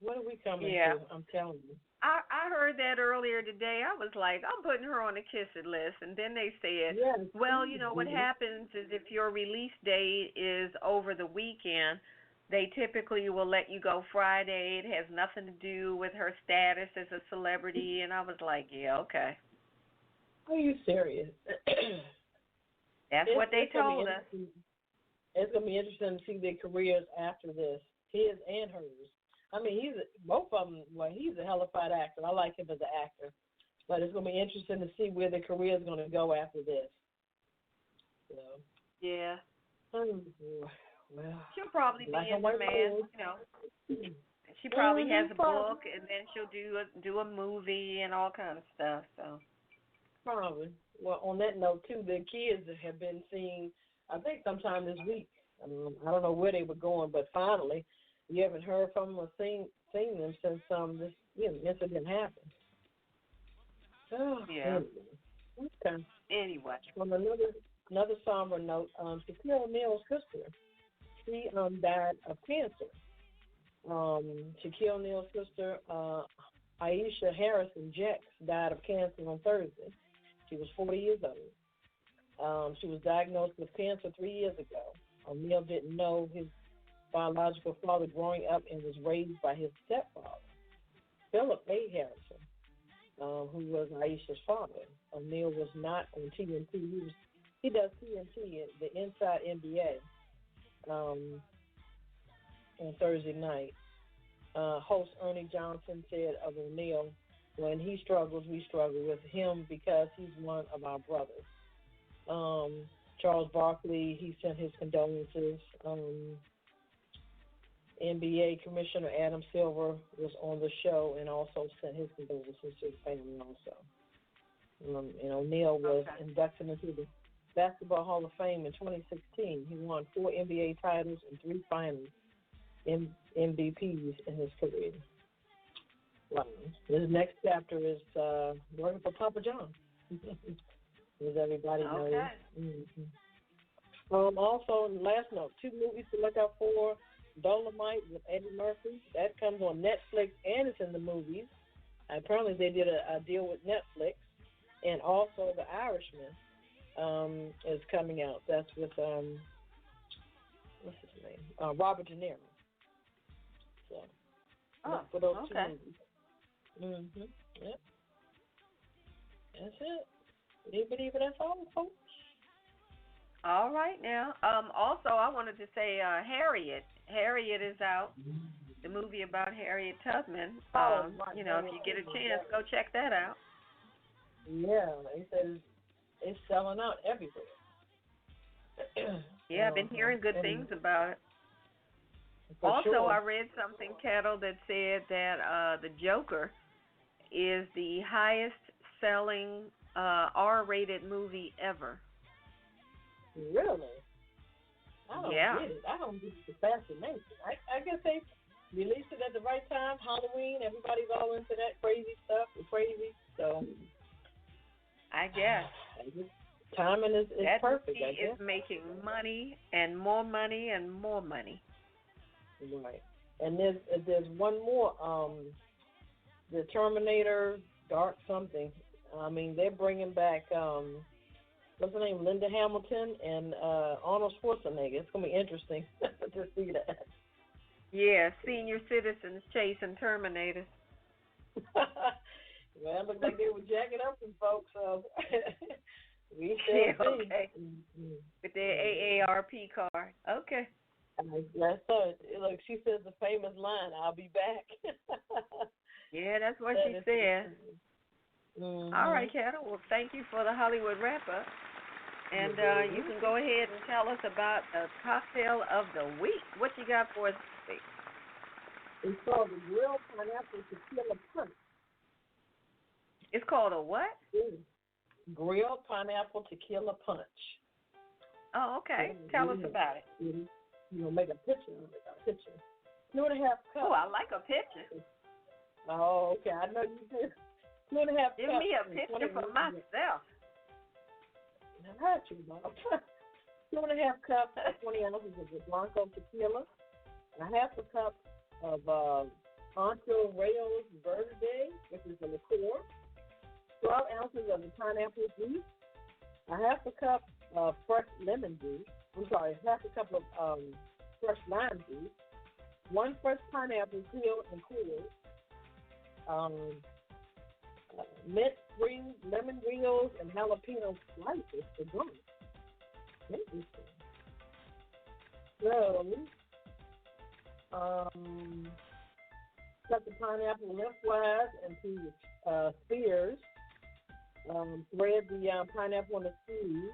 what are we coming to? I'm telling you. I heard that earlier today. I was like, I'm putting her on the kiss it list. And then they said, Yes. well, you know, what happens is if your release date is over the weekend, they typically will let you go Friday. It has nothing to do with her status as a celebrity. And I was like, yeah, okay. Are you serious? That's what they told us. It's going to be interesting to see their careers after this, his and hers. I mean, both of them, well, he's a hellified actor. I like him as an actor. But it's going to be interesting to see where their career is going to go after this. So. Yeah. Well, she'll probably be in demand, you know. She probably has a book, and then she'll do a movie and all kind of stuff. So. Probably. Well, on that note, too, the kids have been seen, I think, sometime this week. I don't know where they were going, but finally, you haven't heard from them or seen them since this incident happened. Oh, yeah. Okay. Anyway. On another somber note, Shaquille O'Neal's sister, she died of cancer. Shaquille O'Neal's sister, Aisha Harrison Jex, died of cancer on Thursday. She was 40 years old. She was diagnosed with cancer 3 years ago. O'Neal didn't know his biological father growing up and was raised by his stepfather, Philip A. Harrison, who was Aisha's father. O'Neal was not on TNT. He does TNT, the Inside NBA, on Thursday night. Host Ernie Johnson said of O'Neal, when he struggles, we struggle with him because he's one of our brothers. Charles Barkley, he sent his condolences. NBA Commissioner Adam Silver was on the show and also sent his condolences to his family also. And O'Neal was inducted into the Basketball Hall of Fame in 2016. He won 4 NBA titles and 3 finals MVPs in his career. Wow. His next chapter is working for Papa John, as everybody knows. Mm-hmm. Also, last note, 2 movies to look out for. Dolomite with Eddie Murphy. That comes on Netflix and it's in the movies. Apparently they did a deal with Netflix. And also The Irishman is coming out. That's with, what's his name? Robert De Niro. So, look for those 2 movies. Mm-hmm. Yep. That's it. That's all, folks. All right now. Also, I wanted to say Harriet. Harriet is out. The movie about Harriet Tubman. If you get a chance, go check that out. Yeah, they said it's selling out everywhere. Yeah, I've been hearing good things about it. Also, sure. I read something, Ketel, that said that the Joker is the highest selling R-rated movie ever. Really? I don't get it. I don't get the fascination. I guess they released it at the right time, Halloween. Everybody's all into that crazy stuff. It's crazy. So I guess. Timing is perfect, I guess. Is making money and more money and more money. Right. And there's one more, the Terminator, Dark something. I mean, they're bringing back, what's her name, Linda Hamilton and Arnold Schwarzenegger. It's going to be interesting to see that. Yeah, senior citizens chasing Terminators. Well, it looked like they were jacking up some folks, so we shall see. Okay. Mm-hmm. With their AARP card. Okay. That's it. Look, she says the famous line, "I'll be back." Yeah, that's what she said. Mm-hmm. All right, Ketel. Well, thank you for the Hollywood wrap-up. And you can go ahead and tell us about the cocktail of the week. What you got for us this week? It's called the Grilled Pineapple Tequila Punch. It's called a what? Grilled Pineapple Tequila Punch. Oh, okay. Tell us about it. You'll make a picture of it. 2.5 cups. Oh, I like a picture. Oh, okay. I know you do. 2.5 cups. Give me a picture for myself. I heard you, Bob. 2.5 cups, 20 ounces of the Blanco tequila, a half a cup of Entre Rayos Verde, which is a liqueur, 12 ounces of the pineapple juice, a half a cup of fresh lemon juice. Half a cup of fresh lime juice, 1 fresh pineapple peeled and cooled, mint spring lemon wheels and jalapeno slices for drink. Interesting. So, cut the pineapple lengthwise into spears. Thread the pineapple in a sleeve.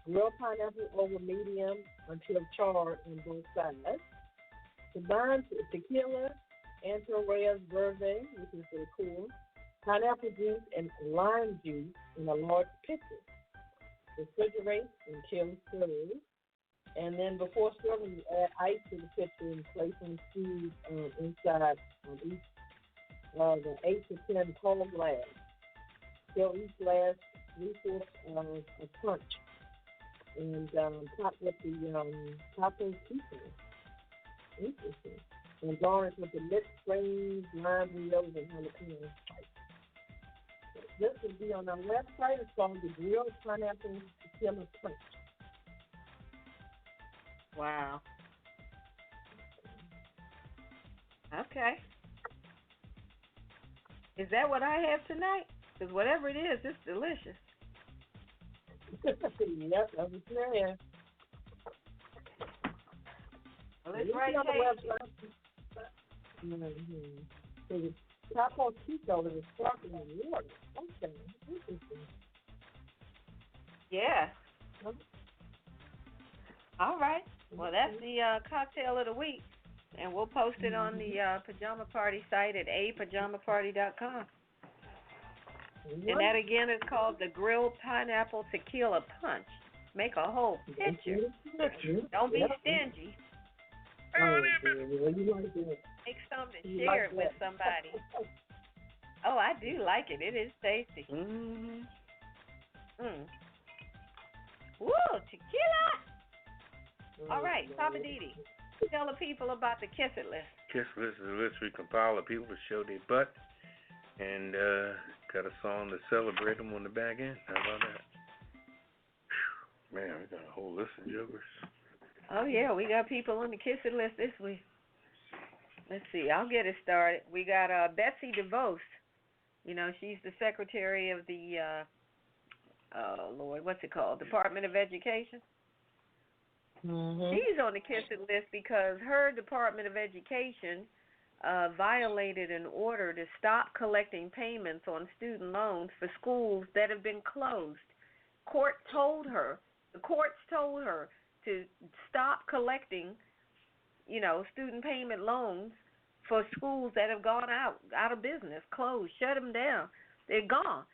Grill pineapple over medium until charred on both sides. Combine tequila, Entre Reyes Verde, which is the liqueur, pineapple juice, and lime juice in a large pitcher. Refrigerate until served. And then before serving, you add ice to the pitcher and place some squeeze inside each the 8 to 10 tall glass. Fill each glass 3/4 a punch. And top with the topping pieces. Interesting. And garnish with the mixed grains, lime wheels, and jalapeno. This will be on our website. It's called the Grilled Pineapple Tequila Punch. Wow. Okay. Is that what I have tonight? Because whatever it is, it's delicious. Yep, that's what you're in. Well, it's right on the tasty. website. Mm-hmm. So the Capo Chico is sparkling water. Okay, interesting. Yeah. All right. Well, that's the cocktail of the week, and we'll post it on the Pajama Party site at apajamaparty.com. And that, again, is called the Grilled Pineapple Tequila Punch. Make a whole picture. Don't be stingy. Make some to share it with somebody. Oh, I do like it. It is tasty. Mm. Woo, tequila! All right, Poppa DD, tell the people about the Kiss It list. Kiss List is a list we compile of people to show their butt, and got a song to celebrate them on the back end. How about that? Whew. Man, we got a whole list of jokers. Oh, yeah, we got people on the Kiss It list this week. Let's see, I'll get it started. We got Betsy DeVos. You know, she's the secretary of the, what's it called? Department of Education. Mm-hmm. She's on the Kiss It list because her Department of Education violated an order to stop collecting payments on student loans for schools that have been closed. The courts told her to stop collecting, student payment loans for schools that have gone out of business, closed, shut them down. They're gone.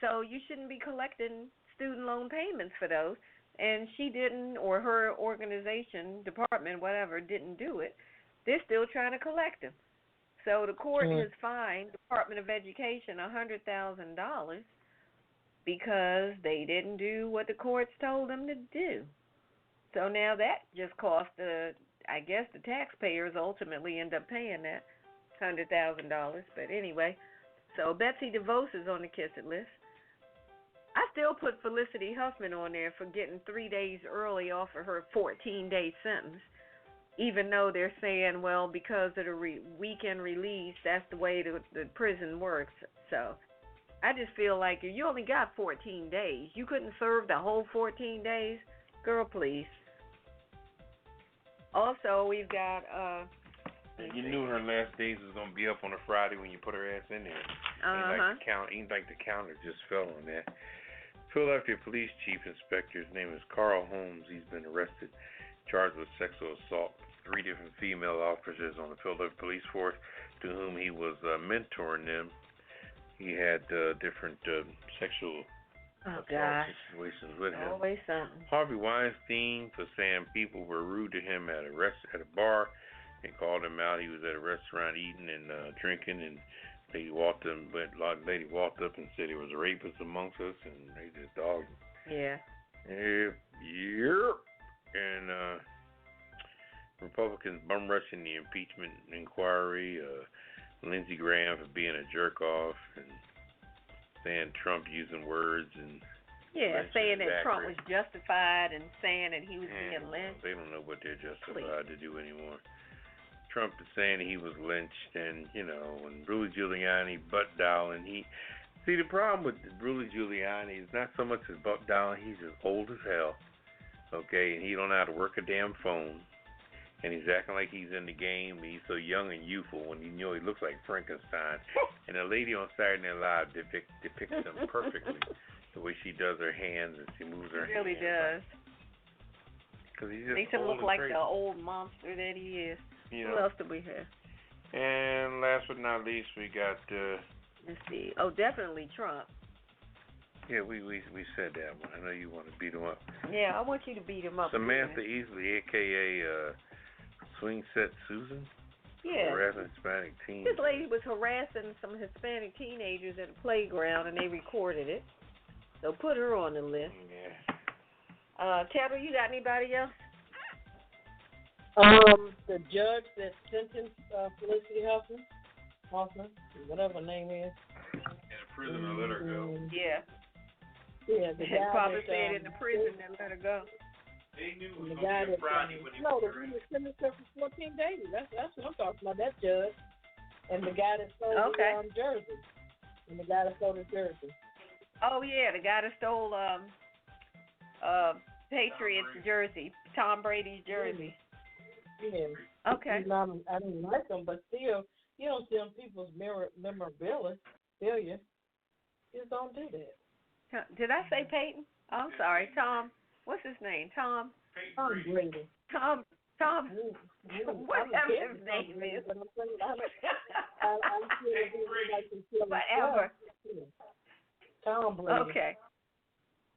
So you shouldn't be collecting student loan payments for those. And she didn't, or her organization, department, whatever, didn't do it. They're still trying to collect them. So the court has fined Department of Education $100,000 because they didn't do what the courts told them to do. So now that just cost the taxpayers ultimately end up paying that $100,000. But anyway, so Betsy DeVos is on the Kiss It list. I still put Felicity Huffman on there for getting 3 days early off of her 14-day sentence, even though they're saying, well, because of the weekend release, that's the way the prison works. So I just feel like if you only got 14 days, you couldn't serve the whole 14 days? Girl, please. Also, we've got... you knew her last days was going to be up on a Friday when you put her ass in there. Ain't like the counter just fell on that. Philadelphia Police Chief Inspector, his name is Carl Holmes. He's been arrested, charged with sexual assault. 3 different female officers on the Philadelphia Police Force to whom he was mentoring them. He had different sexual assault situations with him. Always something. Harvey Weinstein for saying people were rude to him at a bar and called him out. He was at a restaurant eating and drinking, and lady walked up and said there was a rapist amongst us, and they just dogged him. Yeah. Yep. And Republicans bum rushing the impeachment inquiry, Lindsey Graham for being a jerk off, and saying Trump using words and saying that Trump was justified and saying that he was being lynched. They don't know what they're justified to do anymore. Trump is saying he was lynched, and and Rudy Giuliani butt dialing. See, the problem with Rudy Giuliani is not so much his butt dialing. He's as old as hell, okay, and he don't know how to work a damn phone. And he's acting like he's in the game. He's so young and youthful when he looks like Frankenstein. And the lady on Saturday Night Live depicts him perfectly. The way she does her hands and she moves her hands. He really does. Because he's just makes him old look like crazy. the old monster that he is. Who else do we have? And last but not least, we got. Let's see. Oh, definitely Trump. Yeah, we said that one. I know you want to beat him up. Yeah, I want you to beat him up. Samantha Easley, a.k.a. Swing Set Susan. Yeah. Harassing Hispanic teens. This lady was harassing some Hispanic teenagers at a playground, and they recorded it. So put her on the list. Yeah. Ketel, you got anybody else? The judge that sentenced Felicity Huffman, whatever her name is. In a prison, I let her go. Yeah. Yeah, the guy probably that, said in the prison and let her go. They knew it was the going guy to be a that Friday when he no, was the one that sentenced her for 14 days. That's what I'm talking about. That judge, and the guy that stole the jersey, and the guy that stole the jersey. Oh yeah, the guy that stole Patriots jersey, Tom Brady's jersey. Yeah. Okay. I didn't like them, but still, you don't see them people's memorabilia. You just don't do that. Did I say Peyton? Oh, I'm sorry, Tom. What's his name? Tom Brady. Tom. Whatever his name is. Whatever. Tom Brady. Okay.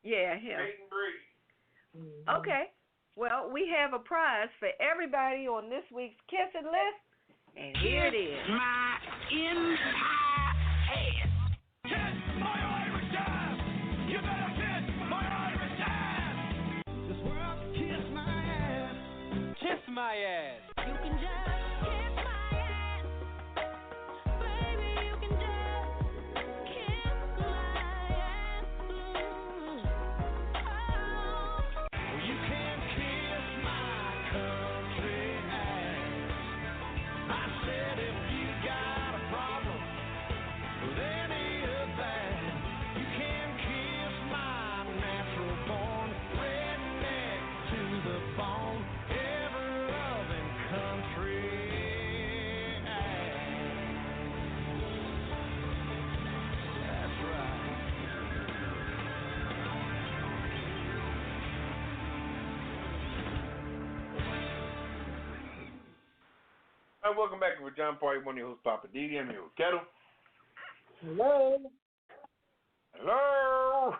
Yeah, him. Peyton Brady. Okay. Well, we have a prize for everybody on this week's Kissing List, and here it is. My entire ass. Kiss my Irish ass. You better kiss my Irish ass. This world can kiss my ass. Kiss my ass. You can just kiss my ass. Baby, you can just kiss my ass. Oh, you can kiss my country ass. I said if you got a problem with any of that, you can kiss my natural born redneck to the bone, ever loving country ass. That's right. All right, welcome back to Pajama Party. One of your hosts, Poppa DD. I'm here with Ketel. Hello. Hello.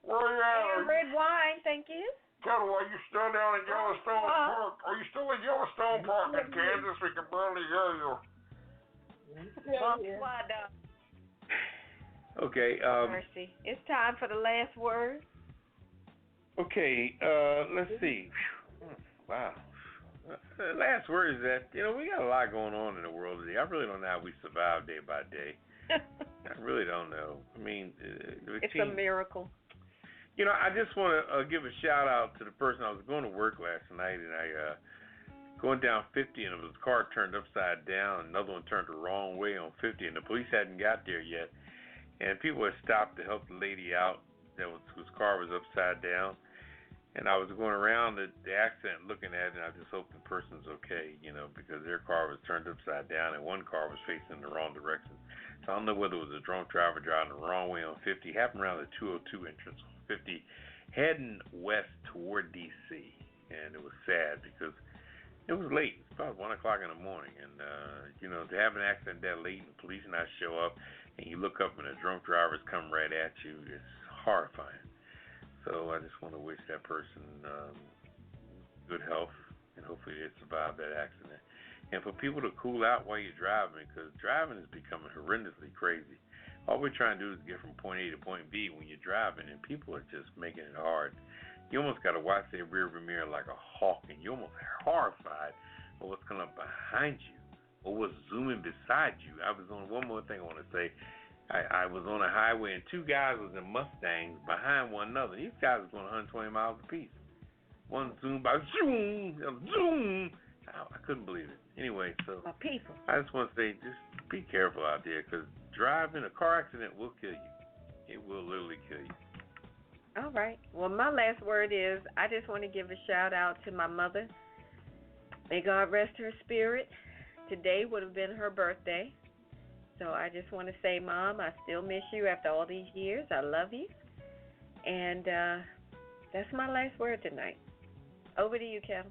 Where you at? And Redwine, thank you. Ketel, are you still down in Yellowstone Park? Are you still in Yellowstone Park in Kansas? We can barely hear you. Okay. Mercy. It's time for the last word. Okay. Let's see. Wow. Last word is that we got a lot going on in the world today. I really don't know how we survive day by day. I really don't know. I mean, it's a miracle. I just want to give a shout out to the person. I was going to work last night, and I going down 50, and his car turned upside down. Another one turned the wrong way on 50, and the police hadn't got there yet. And people had stopped to help the lady out whose car was upside down. And I was going around the accident looking at it, and I just hope the person's okay, because their car was turned upside down, and one car was facing in the wrong direction. So I don't know whether it was a drunk driver driving the wrong way on 50. It happened around the 202 entrance on 50, heading west toward D.C. And it was sad because it was late. It's about 1 o'clock in the morning. And, to have an accident that late and the police not show up, and you look up and a drunk driver's coming right at you, it's horrifying. So I just want to wish that person good health, and hopefully they survive that accident. And for people to cool out while you're driving, because driving is becoming horrendously crazy. All we're trying to do is get from point A to point B when you're driving, and people are just making it hard. You almost got to watch the rearview mirror like a hawk, and you're almost horrified of what's coming up behind you or what's zooming beside you. I was on one more thing I want to say. I was on a highway, and two guys was in Mustangs behind one another. These guys was going 120 miles apiece. One zoomed by, zoom, zoom. I couldn't believe it. Anyway, so people. I just want to say, just be careful out there, because driving a car accident will kill you. It will literally kill you. All right. Well, my last word is I just want to give a shout out to my mother. May God rest her spirit. Today would have been her birthday. So I just want to say, Mom, I still miss you after all these years. I love you. And that's my last word tonight. Over to you, Ketel.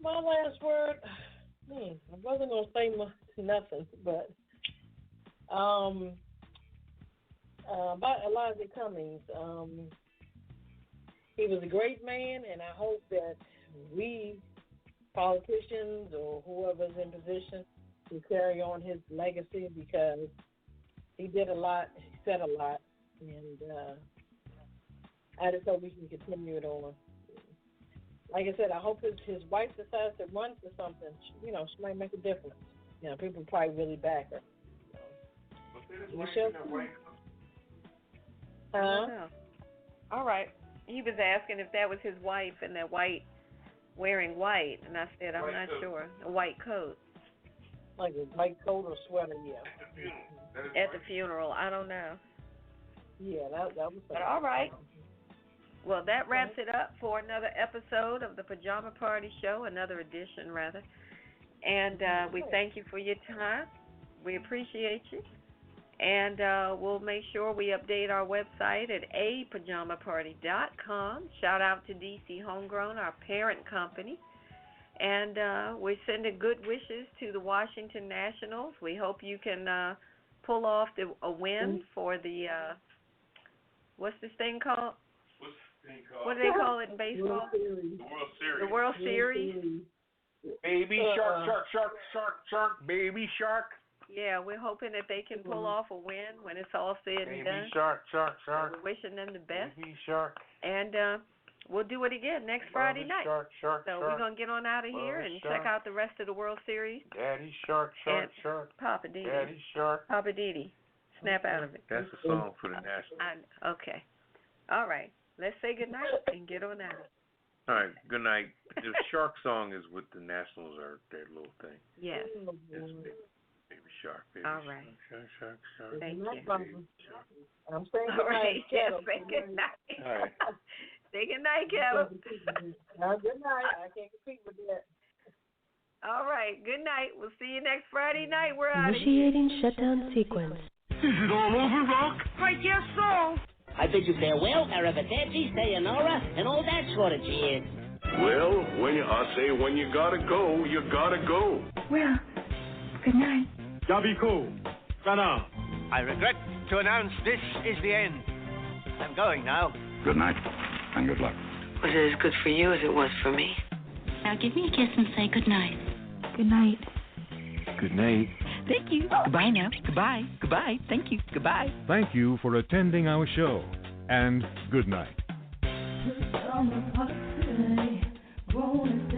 My last word, I wasn't going to say nothing, but about Elijah Cummings, he was a great man, and I hope that we politicians or whoever's in position to carry on his legacy, because he did a lot, he said a lot, and I just hope we can continue it on. Like I said, I hope his wife decides to run for something. She might make a difference. People probably really back her. We shall see. All right. He was asking if that was his wife and that wearing white, and I said I'm not sure. A white coat. Like a white coat or sweater, yeah. At the funeral, I don't know. Yeah, that was. But all right. Well, that wraps it up for another episode of the Pajama Party Show, another edition, rather. And we thank you for your time. We appreciate you. And we'll make sure we update our website at apajamaparty.com. Shout out to DC Homegrown, our parent company. And we're sending good wishes to the Washington Nationals. We hope you can pull off a win for the, what's this thing called? What do they call it in baseball? The World Series. The World Series. Baby shark, baby shark. Yeah, we're hoping that they can pull off a win when it's all said and done. Baby shark. We're wishing them the best. Baby shark. And we'll do it again next Friday night. Shark. So we're going to get on out of here and check out the rest of the World Series. Daddy shark. Poppa DD. Daddy shark. Poppa DD. Snap out of it. That's a song for the Nationals. Okay. All right. Let's say goodnight and get on out. All right. Good night. The shark song is with the Nationals are their little thing. Yes. It's baby shark. Baby all right. Shark. Thank you. I'm saying all right. Ketel. Say goodnight. All right. Say goodnight, Ketel. Good night. I can't compete with that. All right. Good night. We'll see you next Friday night. We're out of here. Initiating shutdown sequence. Is it all over, Rock? I guess so. I bid you farewell, arrivederci, sayonara, and all that sort of jazz. Well, when you gotta go, you gotta go. Well, good night. Yabiko. Sana. I regret to announce this is the end. I'm going now. Good night, and good luck. Was it as good for you as it was for me? Now give me a kiss and say good night. Good night. Good night. Thank you. Goodbye now. Goodbye. Goodbye. Thank you. Goodbye. Thank you for attending our show, and good night. Pajama Party, grown and